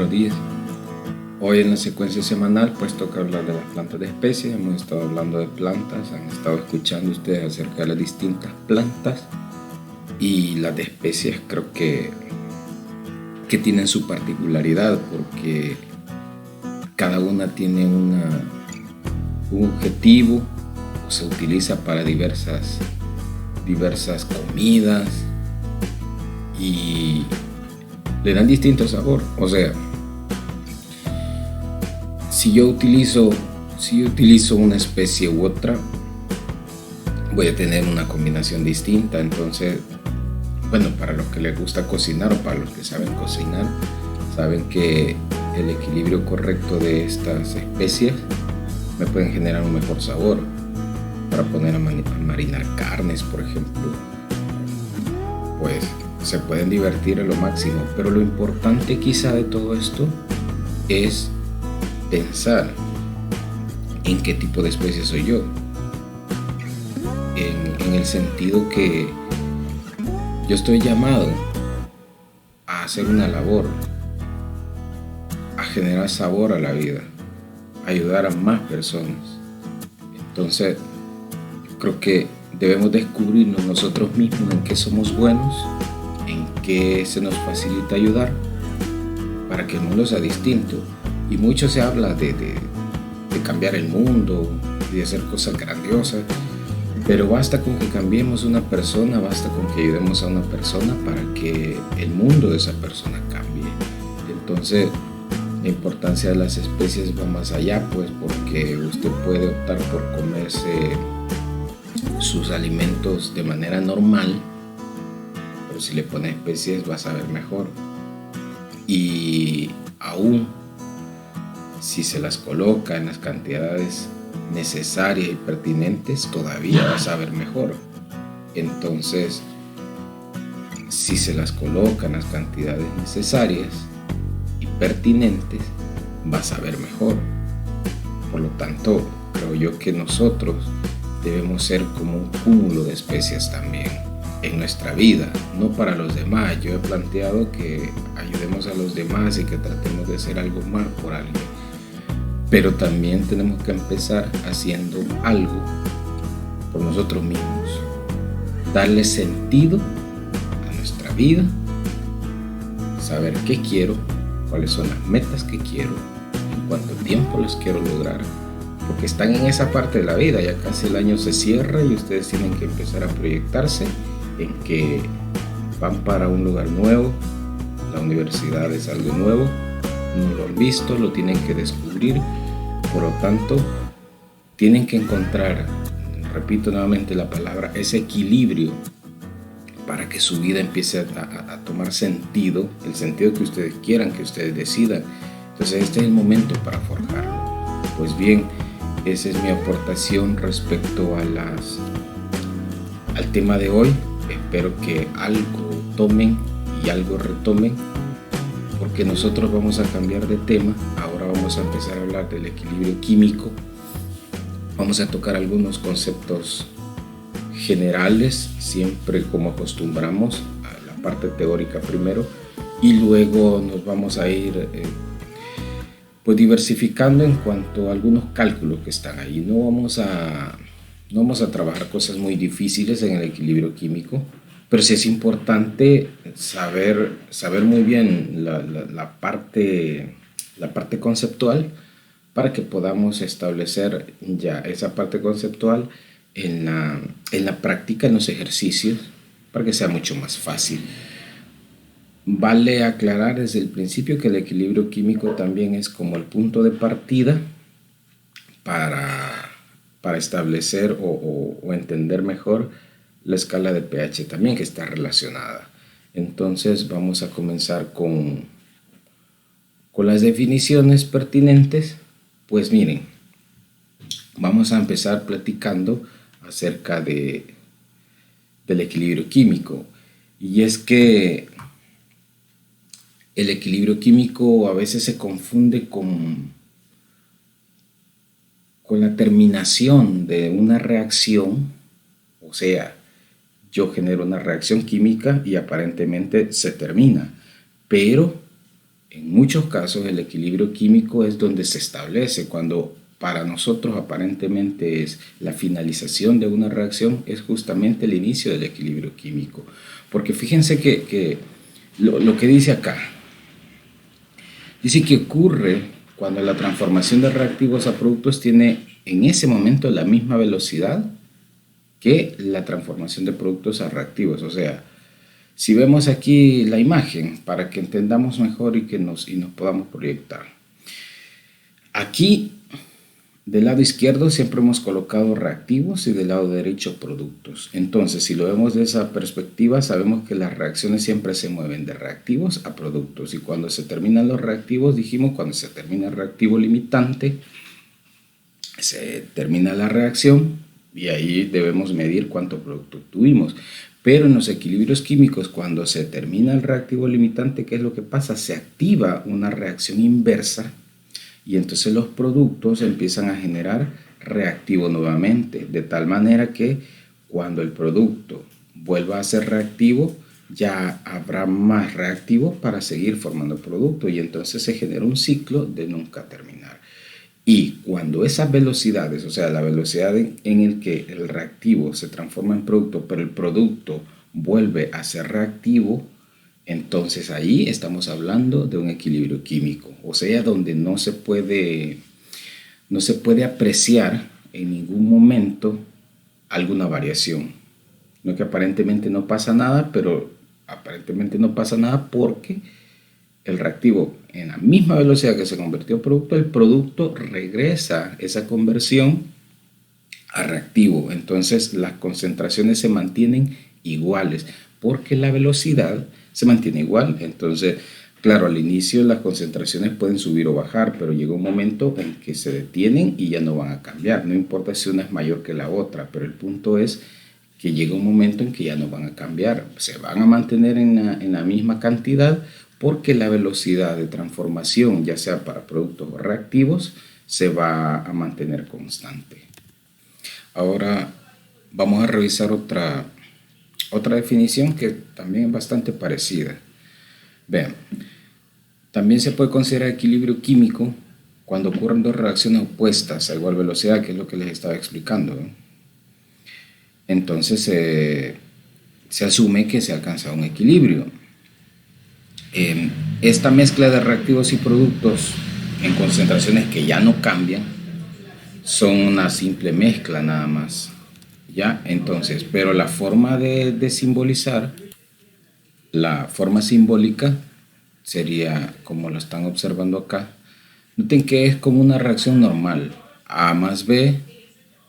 buenos días. Hoy en la secuencia semanal pues toca hablar de las plantas de especies. Hemos estado hablando de plantas, han estado escuchando ustedes acerca de las distintas plantas y las de especies creo que tienen su particularidad porque cada una tiene un objetivo o se utiliza para diversas comidas y le dan distinto sabor. O sea, si yo utilizo una especie u otra, voy a tener una combinación distinta. Entonces, bueno, para los que les gusta cocinar o para los que saben cocinar, saben que el equilibrio correcto de estas especies me pueden generar un mejor sabor. Para poner a marinar carnes, por ejemplo, pues se pueden divertir a lo máximo, pero lo importante quizá de todo esto es pensar en qué tipo de especie soy yo, en el sentido que yo estoy llamado a hacer una labor, a generar sabor a la vida, a ayudar a más personas. Entonces creo que debemos descubrirnos nosotros mismos en qué somos buenos, en qué se nos facilita ayudar para que el mundo sea distinto. Y mucho se habla de cambiar el mundo y de hacer cosas grandiosas, pero basta con que cambiemos una persona, basta con que ayudemos a una persona para que el mundo de esa persona cambie. Entonces la importancia de las especies va más allá, pues, porque usted puede optar por comerse sus alimentos de manera normal, pero si le pone especies va a saber mejor, y aún si se las coloca en las cantidades necesarias y pertinentes todavía va a saber mejor. Entonces, si se las coloca en las cantidades necesarias y pertinentes va a saber mejor. Por lo tanto, creo yo que nosotros debemos ser como un cúmulo de especies también en nuestra vida, no para los demás. Yo he planteado que ayudemos a los demás y que tratemos de hacer algo más por alguien, pero también tenemos que empezar haciendo algo por nosotros mismos, darle sentido a nuestra vida, saber qué quiero, cuáles son las metas que quiero, en cuánto tiempo las quiero lograr, porque están en esa parte de la vida. Ya casi el año se cierra y ustedes tienen que empezar a proyectarse en que van para un lugar nuevo. La universidad es algo nuevo, no lo han visto, lo tienen que descubrir. Por lo tanto, tienen que encontrar, repito nuevamente la palabra, ese equilibrio para que su vida empiece a tomar sentido, el sentido que ustedes quieran, que ustedes decidan. Entonces este es el momento para forjarlo. Pues bien, esa es mi aportación respecto a al tema de hoy. Espero que algo tomen y algo retomen, porque nosotros vamos a cambiar de tema. Ahora vamos a empezar a hablar del equilibrio químico. Vamos a tocar algunos conceptos generales, siempre como acostumbramos, a la parte teórica primero, y luego nos vamos a ir pues diversificando en cuanto a algunos cálculos que están ahí. No vamos a trabajar cosas muy difíciles en el equilibrio químico, pero sí es importante saber muy bien la parte conceptual para que podamos establecer ya esa parte conceptual en la práctica, en los ejercicios, para que sea mucho más fácil. Vale aclarar desde el principio que el equilibrio químico también es como el punto de partida para establecer o entender mejor la escala de pH también, que está relacionada. Entonces vamos a comenzar con las definiciones pertinentes. Pues miren, vamos a empezar platicando acerca del equilibrio químico, y es que el equilibrio químico a veces se confunde con la terminación de una reacción. O sea, yo genero una reacción química y aparentemente se termina, pero En muchos casos el equilibrio químico es donde se establece, cuando para nosotros aparentemente es la finalización de una reacción, es justamente el inicio del equilibrio químico. Porque fíjense que lo que dice acá, dice que ocurre cuando la transformación de reactivos a productos tiene en ese momento la misma velocidad que la transformación de productos a reactivos. O sea, si vemos aquí la imagen para que entendamos mejor y nos podamos proyectar. Aquí del lado izquierdo siempre hemos colocado reactivos y del lado derecho productos. Entonces, si lo vemos de esa perspectiva, sabemos que las reacciones siempre se mueven de reactivos a productos. Y cuando se terminan los reactivos, dijimos, cuando se termina el reactivo limitante, se termina la reacción y ahí debemos medir cuánto producto tuvimos. Pero en los equilibrios químicos, cuando se termina el reactivo limitante, ¿qué es lo que pasa? Se activa una reacción inversa y entonces los productos empiezan a generar reactivo nuevamente, de tal manera que cuando el producto vuelva a ser reactivo, ya habrá más reactivos para seguir formando producto y entonces se genera un ciclo de nunca terminar. Y cuando esas velocidades, o sea, la velocidad en el que el reactivo se transforma en producto, pero el producto vuelve a ser reactivo, entonces ahí estamos hablando de un equilibrio químico, o sea, donde no se puede apreciar en ningún momento alguna variación. No que aparentemente no pasa nada, pero aparentemente no pasa nada porque el reactivo en la misma velocidad que se convirtió en producto, el producto regresa esa conversión a reactivo. Entonces las concentraciones se mantienen iguales porque la velocidad se mantiene igual. Entonces, claro, al inicio las concentraciones pueden subir o bajar, pero llega un momento en que se detienen y ya no van a cambiar. No importa si una es mayor que la otra, pero el punto es que llega un momento en que ya no van a cambiar. Se van a mantener en la misma cantidad porque la velocidad de transformación, ya sea para productos o reactivos, se va a mantener constante. Ahora vamos a revisar otra definición que también es bastante parecida. Vean, también se puede considerar equilibrio químico cuando ocurren dos reacciones opuestas a igual velocidad, que es lo que les estaba explicando. Entonces se asume que se alcanza un equilibrio. Esta mezcla de reactivos y productos en concentraciones que ya no cambian son una simple mezcla nada más. ¿Ya? Entonces, pero la forma de simbolizar, la forma simbólica sería como lo están observando acá. Noten que es como una reacción normal. A más B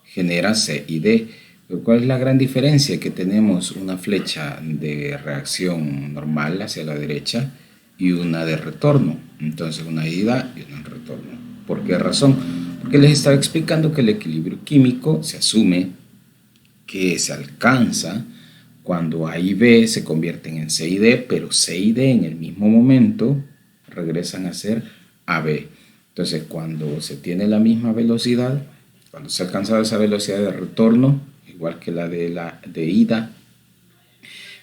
genera C y D. Pero ¿cuál es la gran diferencia? Que tenemos una flecha de reacción normal hacia la derecha y una de retorno. Entonces una ida y una de retorno. ¿Por qué razón? Porque les estaba explicando que el equilibrio químico se asume que se alcanza cuando A y B se convierten en C y D, pero C y D en el mismo momento regresan a ser AB. Entonces, cuando se tiene la misma velocidad, cuando se ha alcanzado esa velocidad de retorno, igual que la de ida,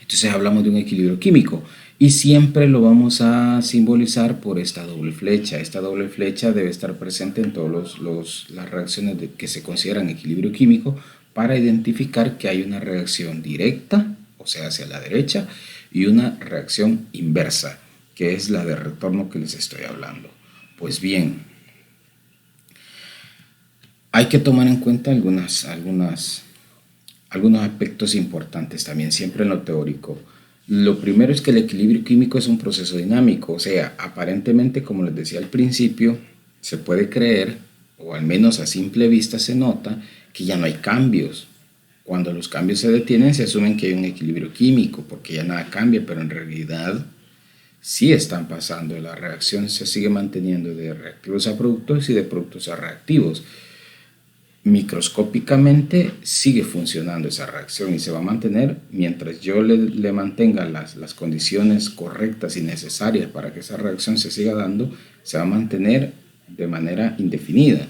entonces hablamos de un equilibrio químico. Y siempre lo vamos a simbolizar por esta doble flecha. Esta doble flecha debe estar presente en todas las reacciones que se consideran equilibrio químico para identificar que hay una reacción directa, o sea, hacia la derecha, y una reacción inversa, que es la de retorno que les estoy hablando. Pues bien, hay que tomar en cuenta algunos aspectos importantes también, siempre en lo teórico. Lo primero es que el equilibrio químico es un proceso dinámico, o sea, aparentemente, como les decía al principio, se puede creer, o al menos a simple vista se nota, que ya no hay cambios. Cuando los cambios se detienen, se asumen que hay un equilibrio químico, porque ya nada cambia, pero en realidad sí están pasando. La reacción se sigue manteniendo de reactivos a productos y de productos a reactivos. Microscópicamente sigue funcionando esa reacción y se va a mantener mientras yo le mantenga las condiciones correctas y necesarias para que esa reacción se siga dando, se va a mantener de manera indefinida.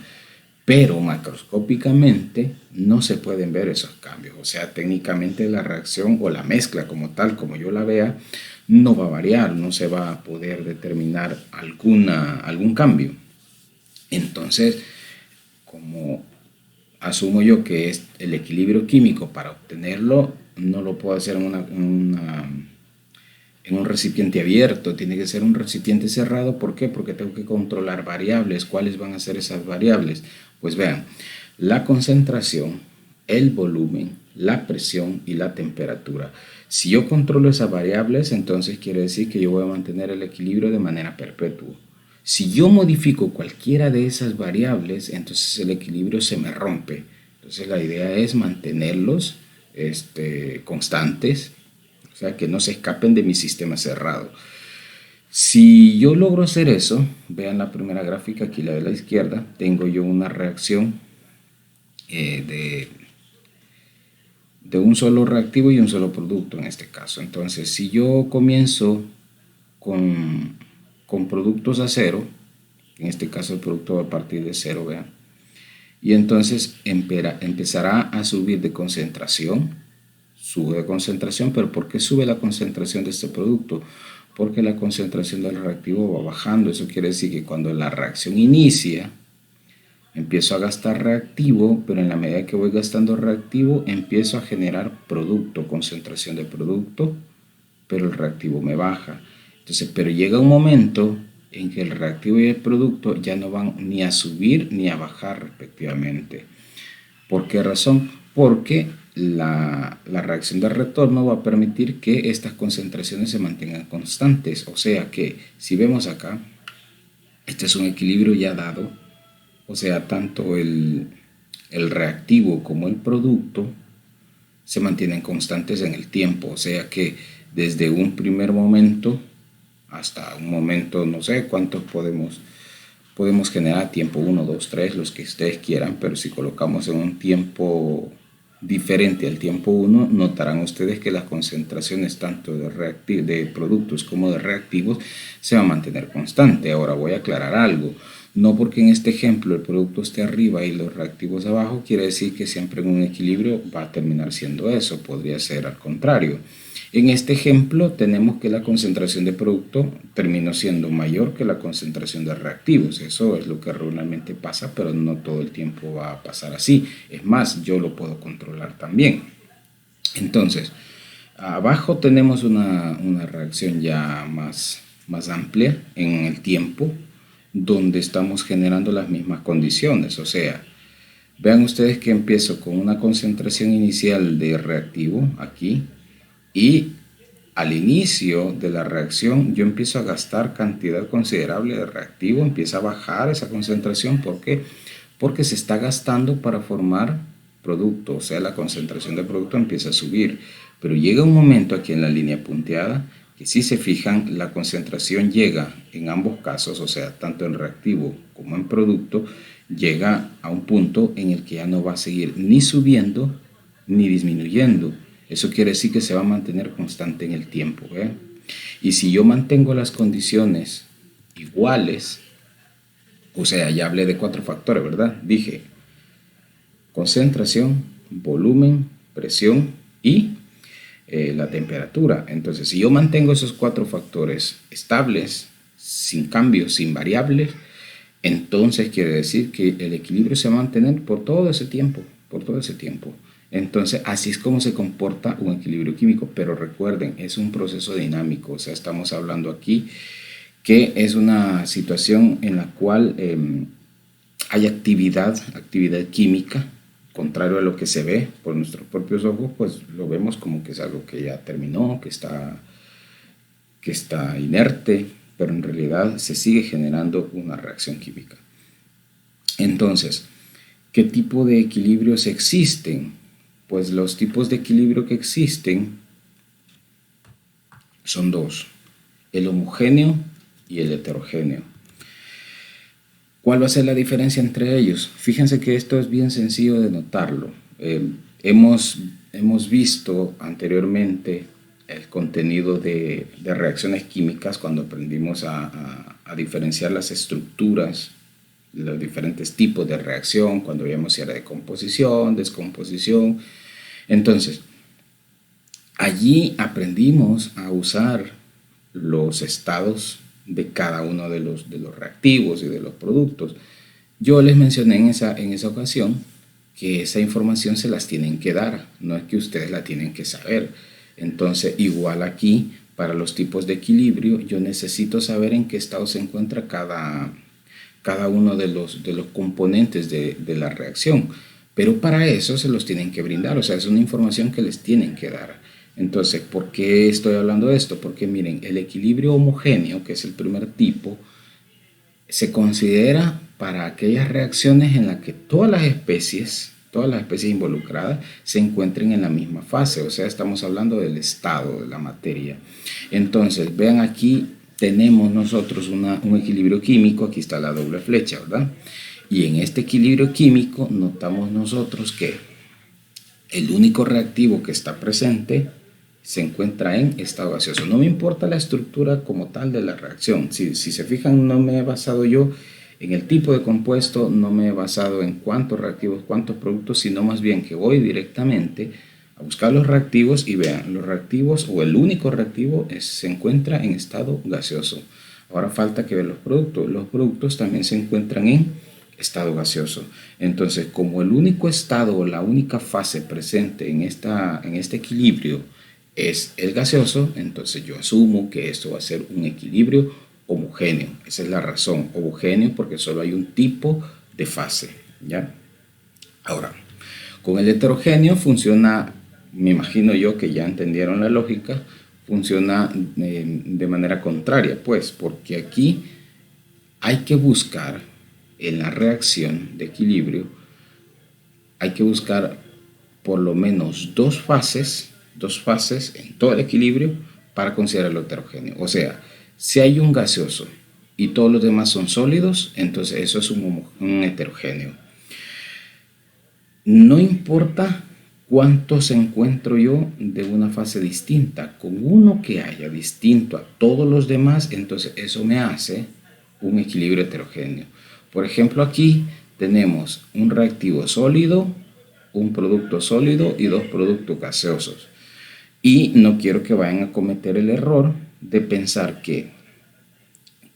pero macroscópicamente no se pueden ver esos cambios. O sea, técnicamente la reacción o la mezcla como tal, como yo la vea, no va a variar, no se va a poder determinar algún cambio. Entonces, como asumo yo que es el equilibrio químico, para obtenerlo no lo puedo hacer en un recipiente abierto, tiene que ser un recipiente cerrado. ¿Por qué? Porque tengo que controlar variables. ¿Cuáles van a ser esas variables? Pues vean, la concentración, el volumen, la presión y la temperatura. Si yo controlo esas variables, entonces quiere decir que yo voy a mantener el equilibrio de manera perpetua. Si yo modifico cualquiera de esas variables, entonces el equilibrio se me rompe. Entonces la idea es mantenerlos constantes, o sea, que no se escapen de mi sistema cerrado. Si yo logro hacer eso, vean la primera gráfica, aquí la de la izquierda, tengo yo una reacción de un solo reactivo y un solo producto en este caso. Entonces, si yo comienzo con productos a cero, en este caso el producto va a partir de cero, vean, y entonces empezará a subir de concentración, sube de concentración. ¿Pero por qué sube la concentración de este producto? Porque la concentración del reactivo va bajando. Eso quiere decir que cuando la reacción inicia, empiezo a gastar reactivo, pero en la medida que voy gastando reactivo, empiezo a generar producto, concentración de producto, pero el reactivo me baja. Entonces, pero llega un momento en que el reactivo y el producto ya no van ni a subir ni a bajar respectivamente. ¿Por qué razón? Porque la reacción de retorno va a permitir que estas concentraciones se mantengan constantes. O sea que si vemos acá, este es un equilibrio ya dado. O sea, tanto el reactivo como el producto se mantienen constantes en el tiempo. O sea que desde un primer momento hasta un momento, no sé cuántos podemos generar, tiempo 1, 2, 3, los que ustedes quieran, pero si colocamos en un tiempo diferente al tiempo 1, notarán ustedes que las concentraciones tanto de productos como de reactivos se van a mantener constante. Ahora voy a aclarar algo. No porque en este ejemplo el producto esté arriba y los reactivos abajo, quiere decir que siempre en un equilibrio va a terminar siendo eso. Podría ser al contrario. En este ejemplo tenemos que la concentración de producto terminó siendo mayor que la concentración de reactivos. Eso es lo que regularmente pasa, pero no todo el tiempo va a pasar así. Es más, yo lo puedo controlar también. Entonces, abajo tenemos una reacción ya más amplia en el tiempo, donde estamos generando las mismas condiciones. O sea, vean ustedes que empiezo con una concentración inicial de reactivo aquí, y al inicio de la reacción yo empiezo a gastar cantidad considerable de reactivo, empieza a bajar esa concentración. ¿Por qué? Porque se está gastando para formar producto, o sea, la concentración de producto empieza a subir. Pero llega un momento aquí en la línea punteada que, si se fijan, la concentración llega en ambos casos, o sea, tanto en reactivo como en producto, llega a un punto en el que ya no va a seguir ni subiendo ni disminuyendo. Eso quiere decir que se va a mantener constante en el tiempo, ¿eh? Y si yo mantengo las condiciones iguales, o sea, ya hablé de 4 factores, ¿verdad? Dije concentración, volumen, presión y la temperatura. Entonces, si yo mantengo esos 4 factores estables, sin cambios, sin variables, entonces quiere decir que el equilibrio se va a mantener por todo ese tiempo, por todo ese tiempo. Entonces, así es como se comporta un equilibrio químico, pero recuerden, es un proceso dinámico. O sea, estamos hablando aquí que es una situación en la cual hay actividad química, contrario a lo que se ve por nuestros propios ojos, pues lo vemos como que es algo que ya terminó, que está inerte, pero en realidad se sigue generando una reacción química. Entonces, ¿qué tipo de equilibrios existen? Pues los tipos de equilibrio que existen son 2, el homogéneo y el heterogéneo. ¿Cuál va a ser la diferencia entre ellos? Fíjense que esto es bien sencillo de notarlo. Hemos visto anteriormente el contenido de reacciones químicas cuando aprendimos a diferenciar las estructuras los diferentes tipos de reacción, cuando veíamos si era de composición, descomposición. Entonces, allí aprendimos a usar los estados de cada uno de los reactivos y de los productos. Yo les mencioné en esa ocasión que esa información se las tienen que dar, no es que ustedes la tienen que saber. Entonces, igual aquí, para los tipos de equilibrio, yo necesito saber en qué estado se encuentra cada uno de los componentes de la reacción. Pero para eso se los tienen que brindar, o sea, es una información que les tienen que dar. Entonces, ¿por qué estoy hablando de esto? Porque miren, el equilibrio homogéneo, que es el primer tipo, se considera para aquellas reacciones en las que todas las especies involucradas se encuentren en la misma fase, o sea, estamos hablando del estado de la materia. Entonces, vean aquí, tenemos nosotros un equilibrio químico, aquí está la doble flecha, ¿verdad? Y en este equilibrio químico notamos nosotros que el único reactivo que está presente se encuentra en estado gaseoso. No me importa la estructura como tal de la reacción. Si se fijan, no me he basado yo en el tipo de compuesto, no me he basado en cuántos reactivos, cuántos productos, sino más bien que voy directamente a buscar los reactivos y vean, los reactivos o el único reactivo se encuentra en estado gaseoso. Ahora falta que ver los productos. Los productos también se encuentran en estado gaseoso. Entonces, como el único estado o la única fase presente en este equilibrio es el gaseoso, entonces yo asumo que esto va a ser un equilibrio homogéneo. Esa es la razón, homogéneo, porque solo hay un tipo de fase, ¿ya? Ahora, con el heterogéneo funciona, me imagino yo que ya entendieron la lógica, funciona de manera contraria, pues, porque aquí hay que buscar en la reacción de equilibrio, hay que buscar por lo menos dos fases en todo el equilibrio para considerarlo heterogéneo. O sea, si hay un gaseoso y todos los demás son sólidos, entonces eso es un heterogéneo. No importa cuántos encuentro yo de una fase distinta, con uno que haya distinto a todos los demás, entonces eso me hace un equilibrio heterogéneo. Por ejemplo, aquí tenemos un reactivo sólido, un producto sólido y dos productos gaseosos. Y no quiero que vayan a cometer el error de pensar que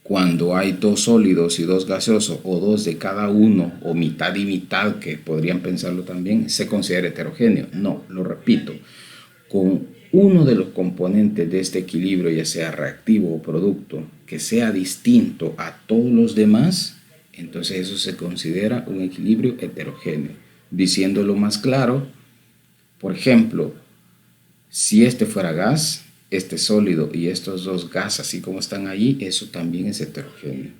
cuando hay dos sólidos y dos gaseosos, o dos de cada uno, o mitad y mitad, que podrían pensarlo también, se considera heterogéneo. No, lo repito, con uno de los componentes de este equilibrio, ya sea reactivo o producto, que sea distinto a todos los demás, entonces eso se considera un equilibrio heterogéneo. Diciéndolo más claro, por ejemplo, si este fuera gas, este sólido y estos dos gas, así como están allí, eso también es heterogéneo.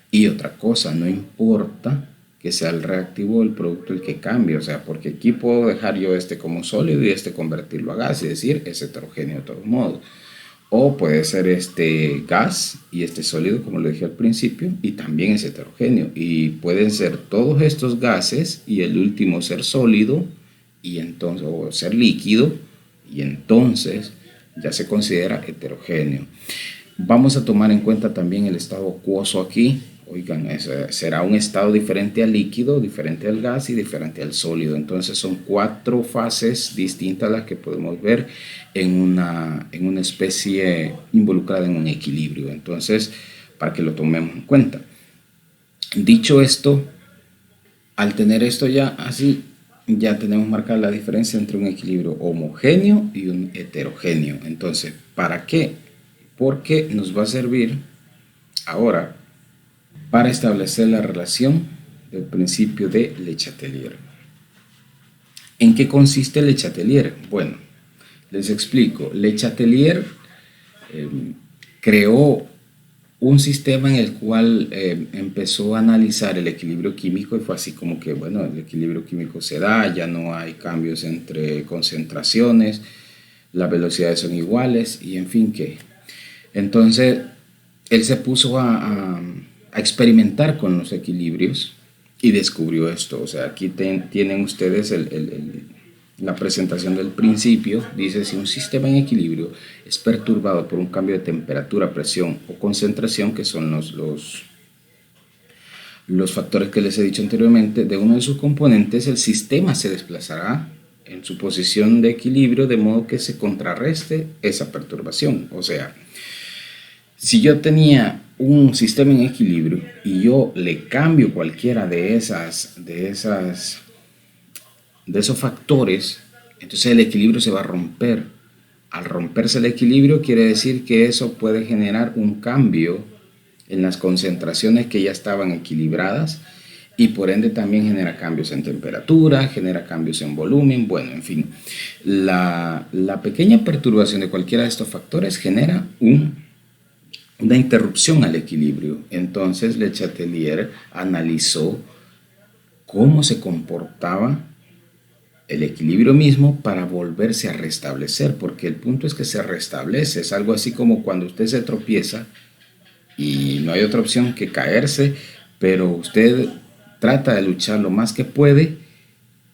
Y otra cosa, no importa que sea el reactivo o el producto el que cambie, o sea, porque aquí puedo dejar yo este como sólido y este convertirlo a gas y decir es heterogéneo de todos modos. O puede ser este gas y este sólido, como lo dije al principio, y también es heterogéneo. Y pueden ser todos estos gases y el último ser sólido y entonces, o ser líquido, y entonces ya se considera heterogéneo. Vamos a tomar en cuenta también el estado acuoso aquí. Oigan, será un estado diferente al líquido, diferente al gas y diferente al sólido. Entonces son cuatro fases distintas las que podemos ver en una especie involucrada en un equilibrio. Entonces, para que lo tomemos en cuenta. Dicho esto, al tener esto ya así, ya tenemos marcada la diferencia entre un equilibrio homogéneo y un heterogéneo. Entonces, ¿para qué? Porque nos va a servir ahora para establecer la relación del principio de Le Chatelier. ¿En qué consiste Le Chatelier? Bueno, les explico. Le Chatelier creó un sistema en el cual empezó a analizar el equilibrio químico y fue así como que, bueno, el equilibrio químico se da, ya no hay cambios entre concentraciones, las velocidades son iguales y en fin que. Entonces, él se puso a experimentar con los equilibrios y descubrió esto. O sea, aquí tienen ustedes la presentación del principio. Dice, si un sistema en equilibrio es perturbado por un cambio de temperatura, presión o concentración, que son los factores que les he dicho anteriormente, de uno de sus componentes, el sistema se desplazará en su posición de equilibrio de modo que se contrarreste esa perturbación. O sea, si yo tenía un sistema en equilibrio y yo le cambio cualquiera de esos factores, entonces el equilibrio se va a romper. Al romperse el equilibrio quiere decir que eso puede generar un cambio en las concentraciones que ya estaban equilibradas y por ende también genera cambios en temperatura, genera cambios en volumen, bueno, en fin. La pequeña perturbación de cualquiera de estos factores genera una interrupción al equilibrio. Entonces Le Chatelier analizó cómo se comportaba el equilibrio mismo para volverse a restablecer, porque el punto es que se restablece. Es algo así como cuando usted se tropieza y no hay otra opción que caerse, pero usted trata de luchar lo más que puede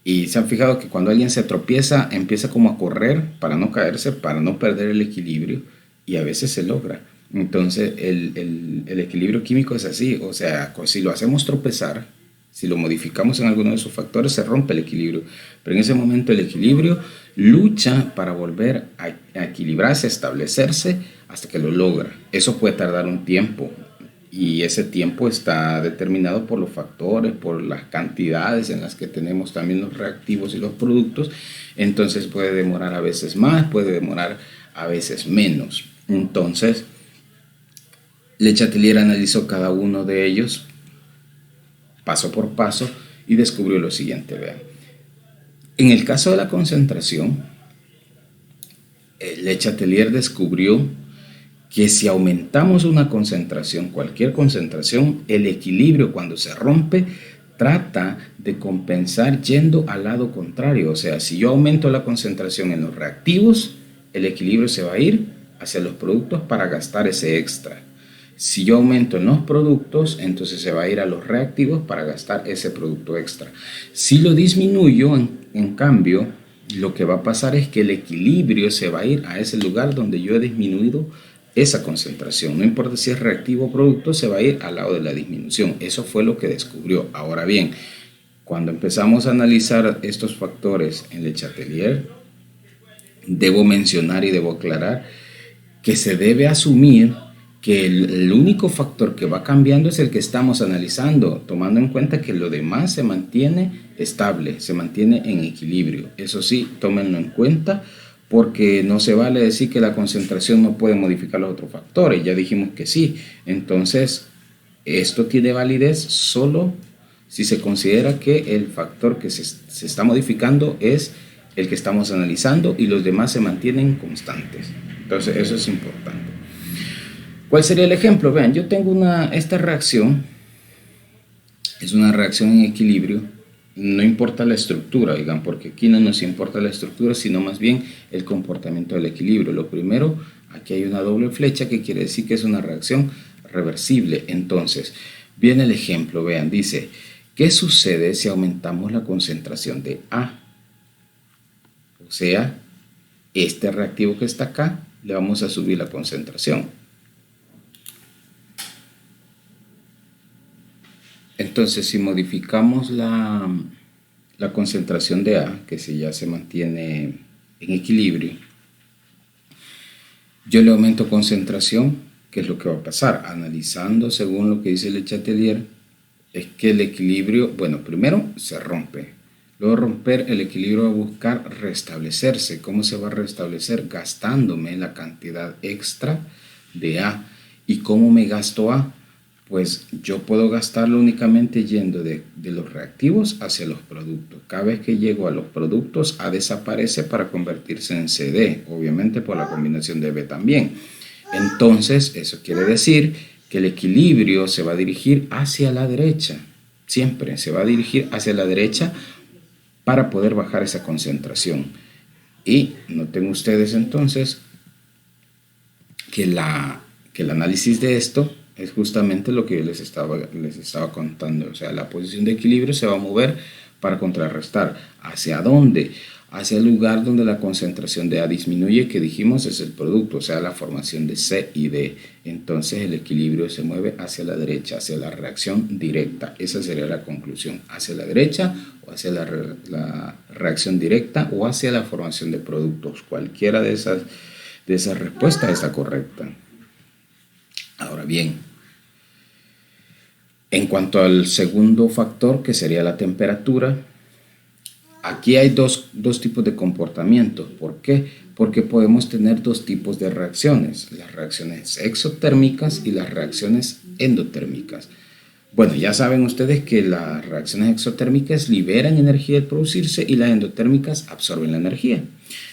y se han fijado que cuando alguien se tropieza empieza como a correr para no caerse, para no perder el equilibrio, y a veces se logra. Entonces el equilibrio químico es así, o sea, si lo hacemos tropezar, si lo modificamos en alguno de sus factores, se rompe el equilibrio, pero en ese momento el equilibrio lucha para volver a equilibrarse, a establecerse hasta que lo logra. Eso puede tardar un tiempo y ese tiempo está determinado por los factores, por las cantidades en las que tenemos también los reactivos y los productos. Entonces puede demorar a veces más, puede demorar a veces menos. Entonces Le Chatelier analizó cada uno de ellos paso por paso y descubrió lo siguiente. Vean, en el caso de la concentración, Le Chatelier descubrió que si aumentamos una concentración, cualquier concentración, el equilibrio cuando se rompe trata de compensar yendo al lado contrario. O sea, si yo aumento la concentración en los reactivos, el equilibrio se va a ir hacia los productos para gastar ese extra. Si yo aumento en los productos, entonces se va a ir a los reactivos para gastar ese producto extra. Si lo disminuyo, en cambio, lo que va a pasar es que el equilibrio se va a ir a ese lugar donde yo he disminuido esa concentración. No importa si es reactivo o producto, se va a ir al lado de la disminución. Eso fue lo que descubrió. Ahora bien, cuando empezamos a analizar estos factores en Le Chatelier, debo mencionar y debo aclarar que se debe asumir que el único factor que va cambiando es el que estamos analizando, tomando en cuenta que lo demás se mantiene estable, se mantiene en equilibrio. Eso sí, tómenlo en cuenta, porque no se vale decir que la concentración no puede modificar los otros factores. Ya dijimos que sí. Entonces, esto tiene validez solo si se considera que el factor que se está modificando es el que estamos analizando y los demás se mantienen constantes. Entonces, eso es importante. ¿Cuál sería el ejemplo? Vean, yo tengo esta reacción, es una reacción en equilibrio, no importa la estructura, digan, porque aquí no nos importa la estructura, sino más bien el comportamiento del equilibrio. Lo primero, aquí hay una doble flecha que quiere decir que es una reacción reversible. Entonces, viene el ejemplo, vean, dice, ¿qué sucede si aumentamos la concentración de A? O sea, este reactivo que está acá, le vamos a subir la concentración. Entonces, si modificamos la concentración de A, que si ya se mantiene en equilibrio, yo le aumento concentración, ¿qué es lo que va a pasar? Analizando según lo que dice Le Chatelier, es que el equilibrio, bueno, primero se rompe. Luego romper, el equilibrio va a buscar restablecerse. ¿Cómo se va a restablecer? Gastándome la cantidad extra de A. ¿Y cómo me gasto A? Pues yo puedo gastarlo únicamente yendo de los reactivos hacia los productos. Cada vez que llego a los productos, A desaparece para convertirse en CD, obviamente por la combinación de B también. Entonces, eso quiere decir que el equilibrio se va a dirigir hacia la derecha. Siempre se va a dirigir hacia la derecha para poder bajar esa concentración. Y noten ustedes entonces que el análisis de esto es justamente lo que yo les estaba contando. O sea, la posición de equilibrio se va a mover para contrarrestar. ¿Hacia dónde? hacia el lugar donde la concentración de A disminuye, que dijimos es el producto, o sea, la formación de C y D. Entonces el equilibrio se mueve hacia la derecha, hacia la reacción directa. Esa sería la conclusión, hacia la derecha o hacia la reacción directa o hacia la formación de productos. Cualquiera de esas respuestas está correcta. Ahora bien, en cuanto al segundo factor, que sería la temperatura, aquí hay dos tipos de comportamientos. ¿Por qué? Porque podemos tener dos tipos de reacciones, las reacciones exotérmicas y las reacciones endotérmicas. Bueno, ya saben ustedes que las reacciones exotérmicas liberan energía al producirse y las endotérmicas absorben la energía.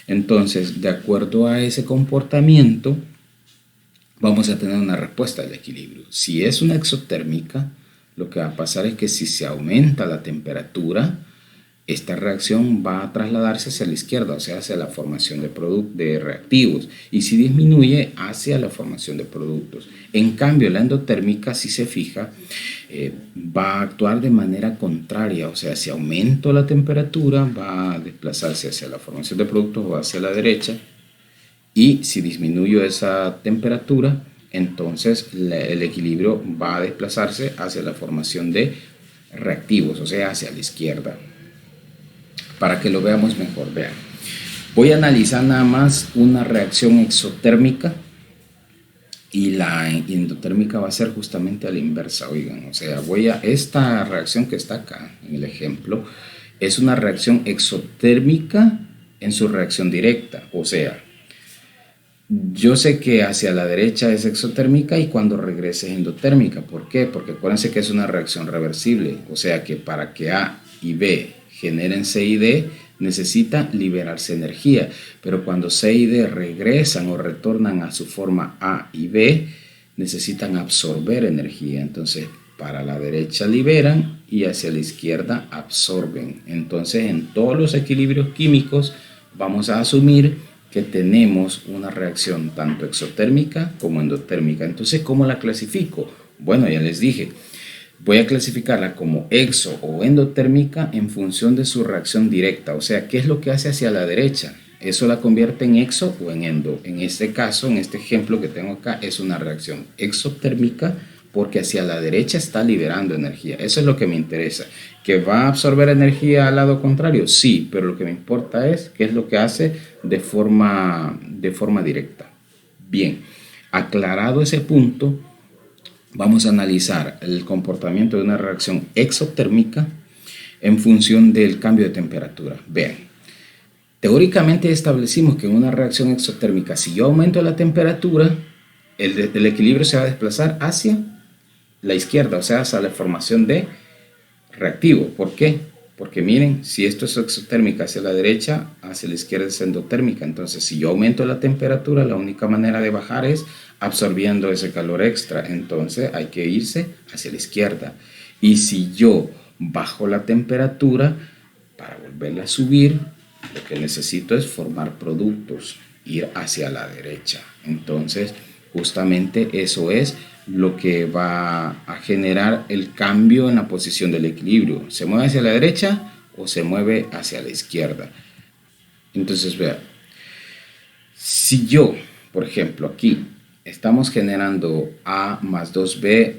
Entonces, de acuerdo a ese comportamiento, vamos a tener una respuesta del equilibrio. Si es una exotérmica, lo que va a pasar es que si se aumenta la temperatura, esta reacción va a trasladarse hacia la izquierda, o sea, hacia la formación de reactivos, y si disminuye, hacia la formación de productos. En cambio, la endotérmica, si se fija, va a actuar de manera contraria, o sea, si aumento la temperatura, va a desplazarse hacia la formación de productos o hacia la derecha, y si disminuyo esa temperatura, entonces el equilibrio va a desplazarse hacia la formación de reactivos, o sea, hacia la izquierda. Para que lo veamos mejor, vean. Voy a analizar nada más una reacción exotérmica y la endotérmica va a ser justamente a la inversa, oigan. O sea, esta reacción que está acá en el ejemplo es una reacción exotérmica en su reacción directa, o sea, yo sé que hacia la derecha es exotérmica y cuando regrese es endotérmica. ¿Por qué? Porque acuérdense que es una reacción reversible. O sea que para que A y B generen C y D, necesita liberarse energía. Pero cuando C y D regresan o retornan a su forma A y B, necesitan absorber energía. Entonces, para la derecha liberan y hacia la izquierda absorben. Entonces, en todos los equilibrios químicos vamos a asumir que tenemos una reacción tanto exotérmica como endotérmica. Entonces, ¿cómo la clasifico? Bueno, ya les dije, voy a clasificarla como exo o endotérmica en función de su reacción directa. O sea, ¿qué es lo que hace hacia la derecha? Eso la convierte en exo o en endo. En este caso, en este ejemplo que tengo acá, es una reacción exotérmica porque hacia la derecha está liberando energía. Eso es lo que me interesa. ¿Que va a absorber energía al lado contrario? Sí, pero lo que me importa es qué es lo que hace de forma directa. Bien, aclarado ese punto, vamos a analizar el comportamiento de una reacción exotérmica en función del cambio de temperatura. Vean, teóricamente establecimos que en una reacción exotérmica, si yo aumento la temperatura, el equilibrio se va a desplazar hacia la izquierda, o sea, hacia la formación de reactivo. ¿Por qué? Porque miren, si esto es exotérmica hacia la derecha, hacia la izquierda es endotérmica. Entonces, si yo aumento la temperatura, la única manera de bajar es absorbiendo ese calor extra. Entonces, hay que irse hacia la izquierda. Y si yo bajo la temperatura, para volverla a subir, lo que necesito es formar productos, ir hacia la derecha. Entonces, justamente eso es lo que va a generar el cambio en la posición del equilibrio. ¿Se mueve hacia la derecha o se mueve hacia la izquierda? Entonces, vean, si yo, por ejemplo, aquí estamos generando A más 2B,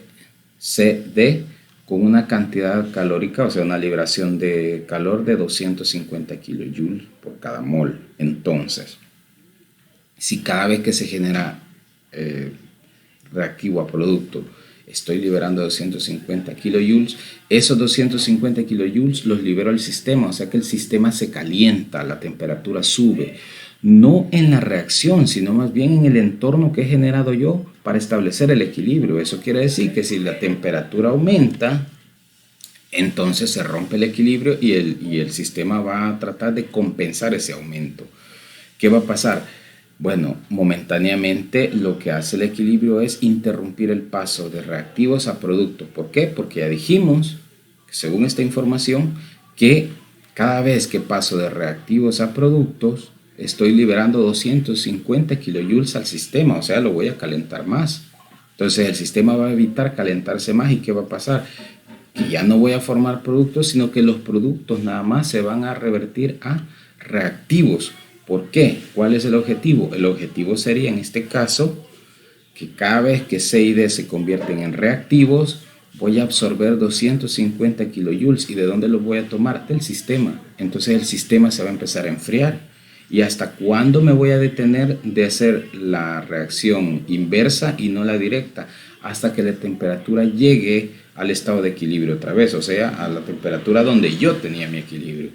C, D con una cantidad calórica, o sea, una liberación de calor de 250 kilojoules por cada mol. Entonces, si cada vez que se genera reactivo a producto estoy liberando 250 kilojoules, esos 250 kilojoules los libero al sistema, o sea que el sistema se calienta, la temperatura sube, no en la reacción, sino más bien en el entorno que he generado yo para establecer el equilibrio. Eso quiere decir que si la temperatura aumenta, entonces se rompe el equilibrio y el sistema va a tratar de compensar ese aumento. ¿Qué va a pasar? Bueno, momentáneamente lo que hace el equilibrio es interrumpir el paso de reactivos a productos. ¿Por qué? Porque ya dijimos, según esta información, que cada vez que paso de reactivos a productos, estoy liberando 250 kilojoules al sistema, o sea, lo voy a calentar más. Entonces el sistema va a evitar calentarse más. ¿Y qué va a pasar? Que ya no voy a formar productos, sino que los productos nada más se van a revertir a reactivos. ¿Por qué? ¿Cuál es el objetivo? El objetivo sería en este caso que cada vez que C y D se convierten en reactivos, voy a absorber 250 kilojoules. ¿Y de dónde lo voy a tomar? Del sistema. Entonces el sistema se va a empezar a enfriar. ¿Y hasta cuándo me voy a detener de hacer la reacción inversa y no la directa? Hasta que la temperatura llegue al estado de equilibrio otra vez, o sea, a la temperatura donde yo tenía mi equilibrio.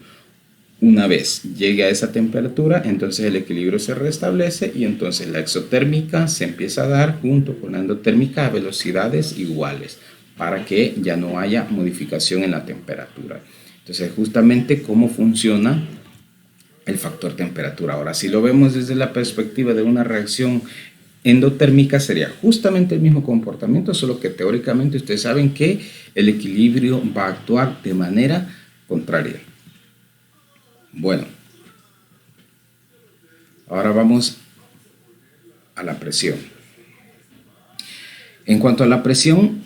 Una vez llegue a esa temperatura, entonces el equilibrio se restablece y entonces la exotérmica se empieza a dar junto con la endotérmica a velocidades iguales para que ya no haya modificación en la temperatura. Entonces, justamente cómo funciona el factor temperatura. Ahora, si lo vemos desde la perspectiva de una reacción endotérmica, sería justamente el mismo comportamiento, solo que teóricamente ustedes saben que el equilibrio va a actuar de manera contraria. Bueno, ahora vamos a la presión. En cuanto a la presión,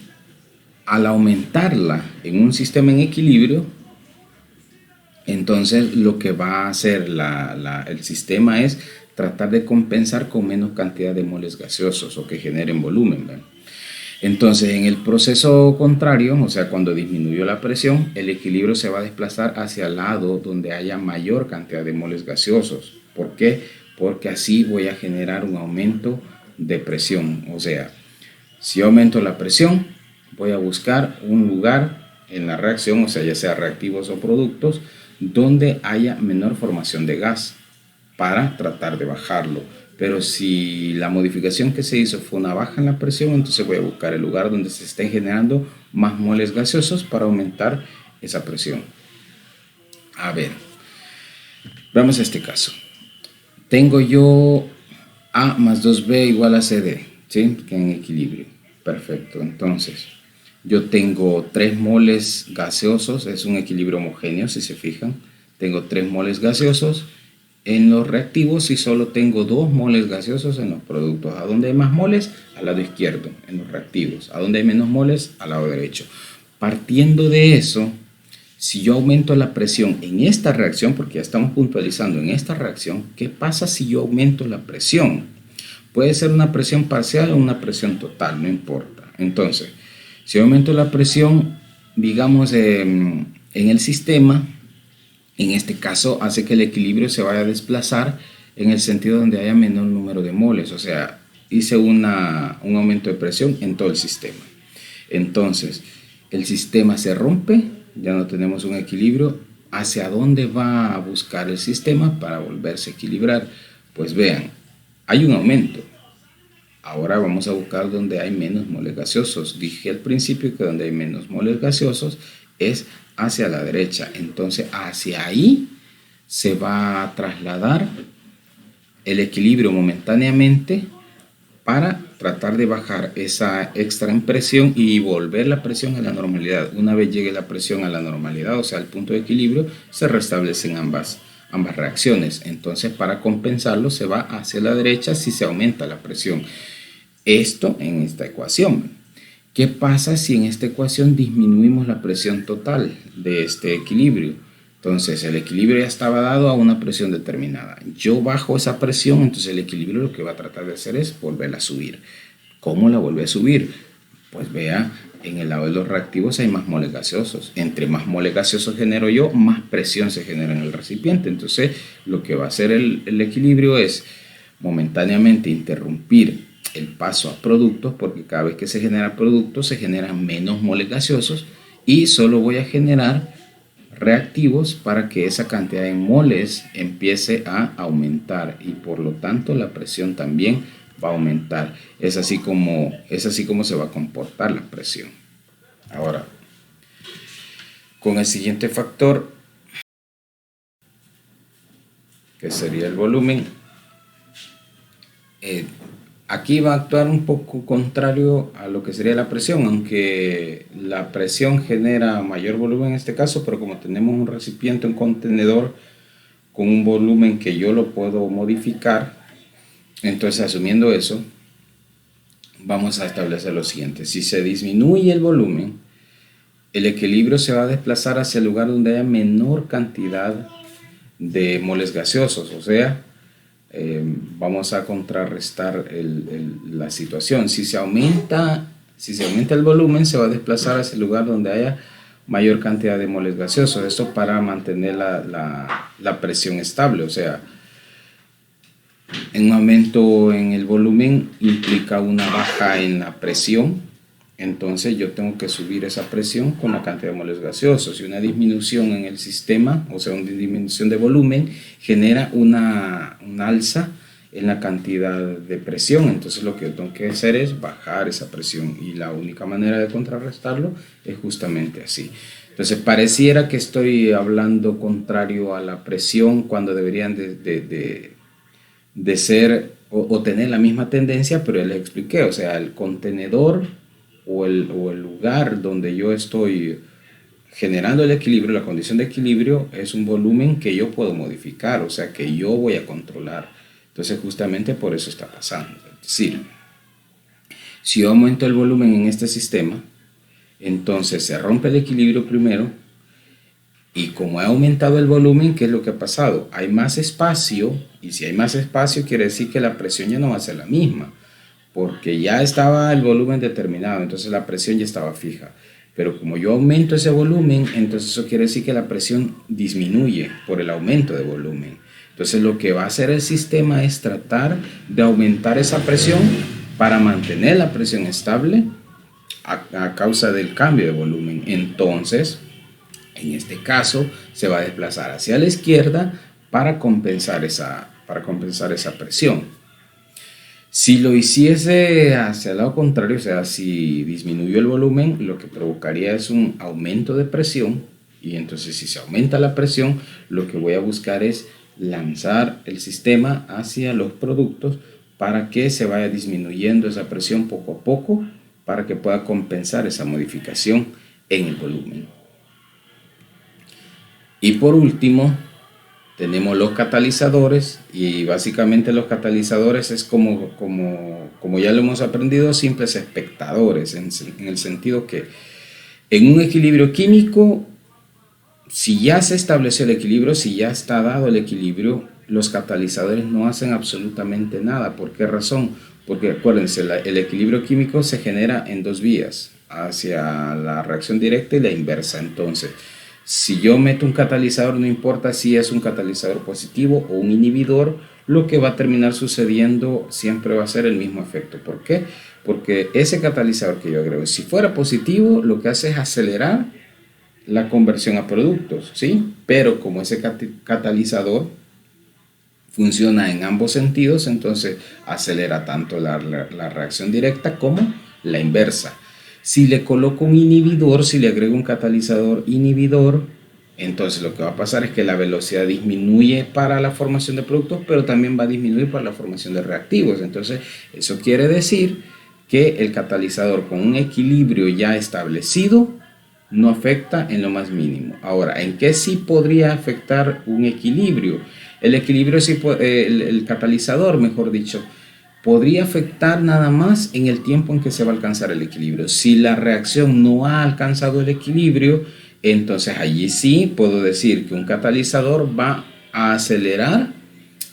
al aumentarla en un sistema en equilibrio, entonces lo que va a hacer el sistema es tratar de compensar con menos cantidad de moles gaseosos o que generen volumen, ¿verdad? Entonces, en el proceso contrario, o sea, cuando disminuyó la presión, el equilibrio se va a desplazar hacia el lado donde haya mayor cantidad de moles gaseosos. ¿Por qué? Porque así voy a generar un aumento de presión. O sea, si aumento la presión, voy a buscar un lugar en la reacción, o sea, ya sea reactivos o productos, donde haya menor formación de gas para tratar de bajarlo. Pero si la modificación que se hizo fue una baja en la presión, entonces voy a buscar el lugar donde se estén generando más moles gaseosos para aumentar esa presión. A ver, vamos a este caso. Tengo yo A más 2B igual a CD, ¿sí? Que en equilibrio. Perfecto, entonces yo tengo 3 moles gaseosos, es un equilibrio homogéneo si se fijan. Tengo 3 moles gaseosos en los reactivos y solo tengo 2 moles gaseosos en los productos. ¿A dónde hay más moles? Al lado izquierdo, en los reactivos. ¿A dónde hay menos moles? Al lado derecho. Partiendo de eso, si yo aumento la presión en esta reacción, porque ya estamos puntualizando en esta reacción, ¿qué pasa si yo aumento la presión? Puede ser una presión parcial o una presión total, no importa. Entonces, si aumento la presión, digamos, en el sistema, en este caso hace que el equilibrio se vaya a desplazar en el sentido donde haya menor número de moles, o sea, hice un aumento de presión en todo el sistema. Entonces, el sistema se rompe, ya no tenemos un equilibrio. ¿Hacia dónde va a buscar el sistema para volverse a equilibrar? Pues vean, hay un aumento. Ahora vamos a buscar donde hay menos moles gaseosos. Dije al principio que donde hay menos moles gaseosos es hacia la derecha. Entonces hacia ahí se va a trasladar el equilibrio momentáneamente para tratar de bajar esa extra impresión y volver la presión a la normalidad. Una vez llegue la presión a la normalidad, o sea, al punto de equilibrio, se restablecen ambas reacciones. Entonces, para compensarlo, se va hacia la derecha si se aumenta la presión. Esto en esta ecuación. ¿Qué pasa si en esta ecuación disminuimos la presión total de este equilibrio? Entonces el equilibrio ya estaba dado a una presión determinada. Yo bajo esa presión, entonces el equilibrio lo que va a tratar de hacer es volverla a subir. ¿Cómo la vuelve a subir? Pues vea, en el lado de los reactivos hay más moles gaseosos. Entre más moles gaseosos genero yo, más presión se genera en el recipiente. Entonces lo que va a hacer el equilibrio es momentáneamente interrumpir el paso a productos, porque cada vez que se genera productos se generan menos moles gaseosos y solo voy a generar reactivos para que esa cantidad de moles empiece a aumentar y por lo tanto la presión también va a aumentar. Es así como se va a comportar la presión. Ahora, con el siguiente factor, que sería el volumen, aquí va a actuar un poco contrario a lo que sería la presión, aunque la presión genera mayor volumen en este caso, pero como tenemos un recipiente, un contenedor con un volumen que yo lo puedo modificar, entonces asumiendo eso, vamos a establecer lo siguiente. Si se disminuye el volumen, el equilibrio se va a desplazar hacia el lugar donde haya menor cantidad de moles gaseosos, o sea, vamos a contrarrestar la situación. Si se aumenta el volumen, se va a desplazar hacia el lugar donde haya mayor cantidad de moles gaseosos. Esto para mantener la presión estable. O sea, un aumento en el volumen implica una baja en la presión. Entonces yo tengo que subir esa presión con la cantidad de moles gaseosos, y una disminución en el sistema, o sea, una disminución de volumen, genera una alza en la cantidad de presión. Entonces lo que yo tengo que hacer es bajar esa presión, y la única manera de contrarrestarlo es justamente así. Entonces pareciera que estoy hablando contrario a la presión, cuando deberían de ser o tener la misma tendencia, pero ya les expliqué, o sea, el contenedor o el lugar donde yo estoy generando el equilibrio, la condición de equilibrio, es un volumen que yo puedo modificar, o sea, que yo voy a controlar. Entonces justamente por eso está pasando. Es decir, si yo aumento el volumen en este sistema, entonces se rompe el equilibrio primero, y como ha aumentado el volumen, ¿qué es lo que ha pasado? Hay más espacio, y si hay más espacio quiere decir que la presión ya no va a ser la misma, porque ya estaba el volumen determinado, entonces la presión ya estaba fija. Pero como yo aumento ese volumen, entonces eso quiere decir que la presión disminuye por el aumento de volumen. Entonces lo que va a hacer el sistema es tratar de aumentar esa presión para mantener la presión estable a causa del cambio de volumen. Entonces, en este caso, se va a desplazar hacia la izquierda para compensar esa presión. Si lo hiciese hacia el lado contrario, o sea, si disminuyó el volumen, lo que provocaría es un aumento de presión, y entonces si se aumenta la presión, lo que voy a buscar es lanzar el sistema hacia los productos para que se vaya disminuyendo esa presión poco a poco, para que pueda compensar esa modificación en el volumen. Y por último, tenemos los catalizadores, y básicamente los catalizadores es como ya lo hemos aprendido, simples espectadores, en el sentido que en un equilibrio químico, si ya se estableció el equilibrio, si ya está dado el equilibrio, los catalizadores no hacen absolutamente nada. ¿Por qué razón? Porque acuérdense, el equilibrio químico se genera en dos vías, hacia la reacción directa y la inversa. Entonces, si yo meto un catalizador, no importa si es un catalizador positivo o un inhibidor, lo que va a terminar sucediendo siempre va a ser el mismo efecto. ¿Por qué? Porque ese catalizador que yo agrego, si fuera positivo, lo que hace es acelerar la conversión a productos, ¿sí? Pero como ese catalizador funciona en ambos sentidos, entonces acelera tanto la reacción directa como la inversa. Si le coloco un inhibidor, si le agrego un catalizador inhibidor, entonces lo que va a pasar es que la velocidad disminuye para la formación de productos, pero también va a disminuir para la formación de reactivos. Entonces eso quiere decir que el catalizador con un equilibrio ya establecido no afecta en lo más mínimo. Ahora, ¿en qué sí podría afectar un equilibrio? El equilibrio, el catalizador, mejor dicho, podría afectar nada más en el tiempo en que se va a alcanzar el equilibrio. Si la reacción no ha alcanzado el equilibrio, entonces allí sí puedo decir que un catalizador va a acelerar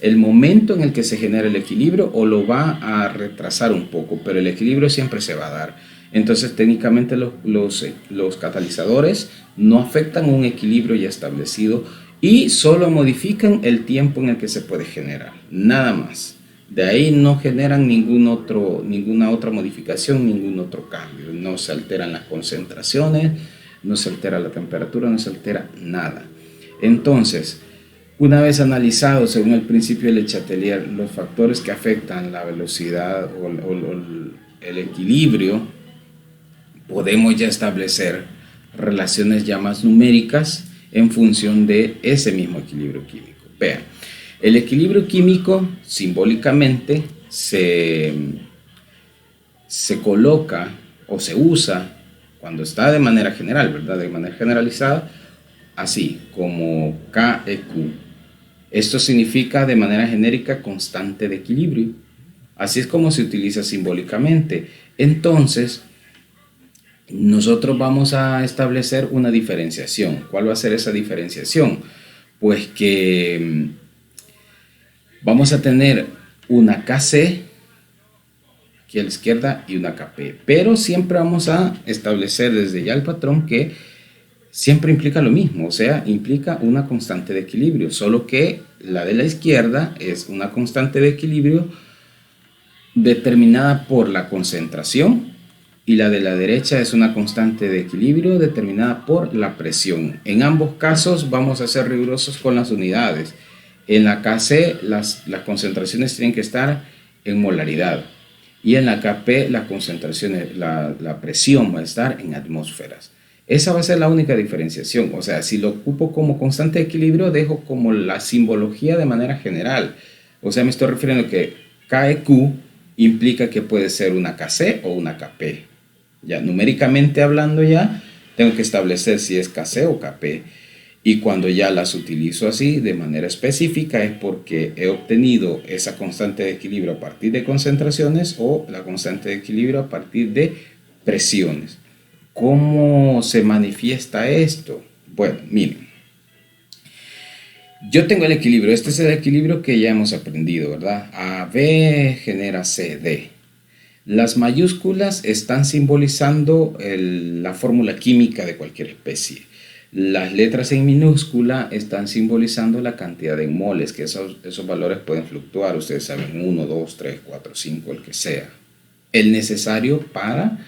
el momento en el que se genera el equilibrio, o lo va a retrasar un poco, pero el equilibrio siempre se va a dar. Entonces técnicamente los catalizadores no afectan un equilibrio ya establecido, y solo modifican el tiempo en el que se puede generar, nada más. De ahí no generan ninguna otra modificación, ningún otro cambio. No se alteran las concentraciones, no se altera la temperatura, no se altera nada. Entonces, una vez analizados según el principio de Le Chatelier los factores que afectan la velocidad o el equilibrio, podemos ya establecer relaciones ya más numéricas en función de ese mismo equilibrio químico. Vean, el equilibrio químico simbólicamente se coloca o se usa cuando está de manera general, ¿verdad? De manera generalizada, así como KEQ. Esto significa de manera genérica constante de equilibrio. Así es como se utiliza simbólicamente. Entonces, nosotros vamos a establecer una diferenciación. ¿Cuál va a ser esa diferenciación? pues que vamos a tener una KC aquí a la izquierda y una KP, pero siempre vamos a establecer desde ya el patrón que siempre implica lo mismo, o sea, implica una constante de equilibrio, solo que la de la izquierda es una constante de equilibrio determinada por la concentración y la de la derecha es una constante de equilibrio determinada por la presión. En ambos casos vamos a ser rigurosos con las unidades. En la KC las concentraciones tienen que estar en molaridad y en la KP la presión va a estar en atmósferas. Esa va a ser la única diferenciación, o sea, si lo ocupo como constante de equilibrio dejo como la simbología de manera general, o sea, me estoy refiriendo a que KEQ implica que puede ser una KC o una KP. Ya numéricamente hablando ya tengo que establecer si es KC o KP, y cuando ya las utilizo así de manera específica es porque he obtenido esa constante de equilibrio a partir de concentraciones o la constante de equilibrio a partir de presiones. ¿Cómo se manifiesta esto? Bueno, miren, yo tengo el equilibrio, este es el equilibrio que ya hemos aprendido, ¿verdad? AB genera CD. Las mayúsculas están simbolizando la fórmula química de cualquier especie. Las letras en minúscula están simbolizando la cantidad de moles, que esos valores pueden fluctuar, ustedes saben, 1, 2, 3, 4, 5, el que sea. El necesario para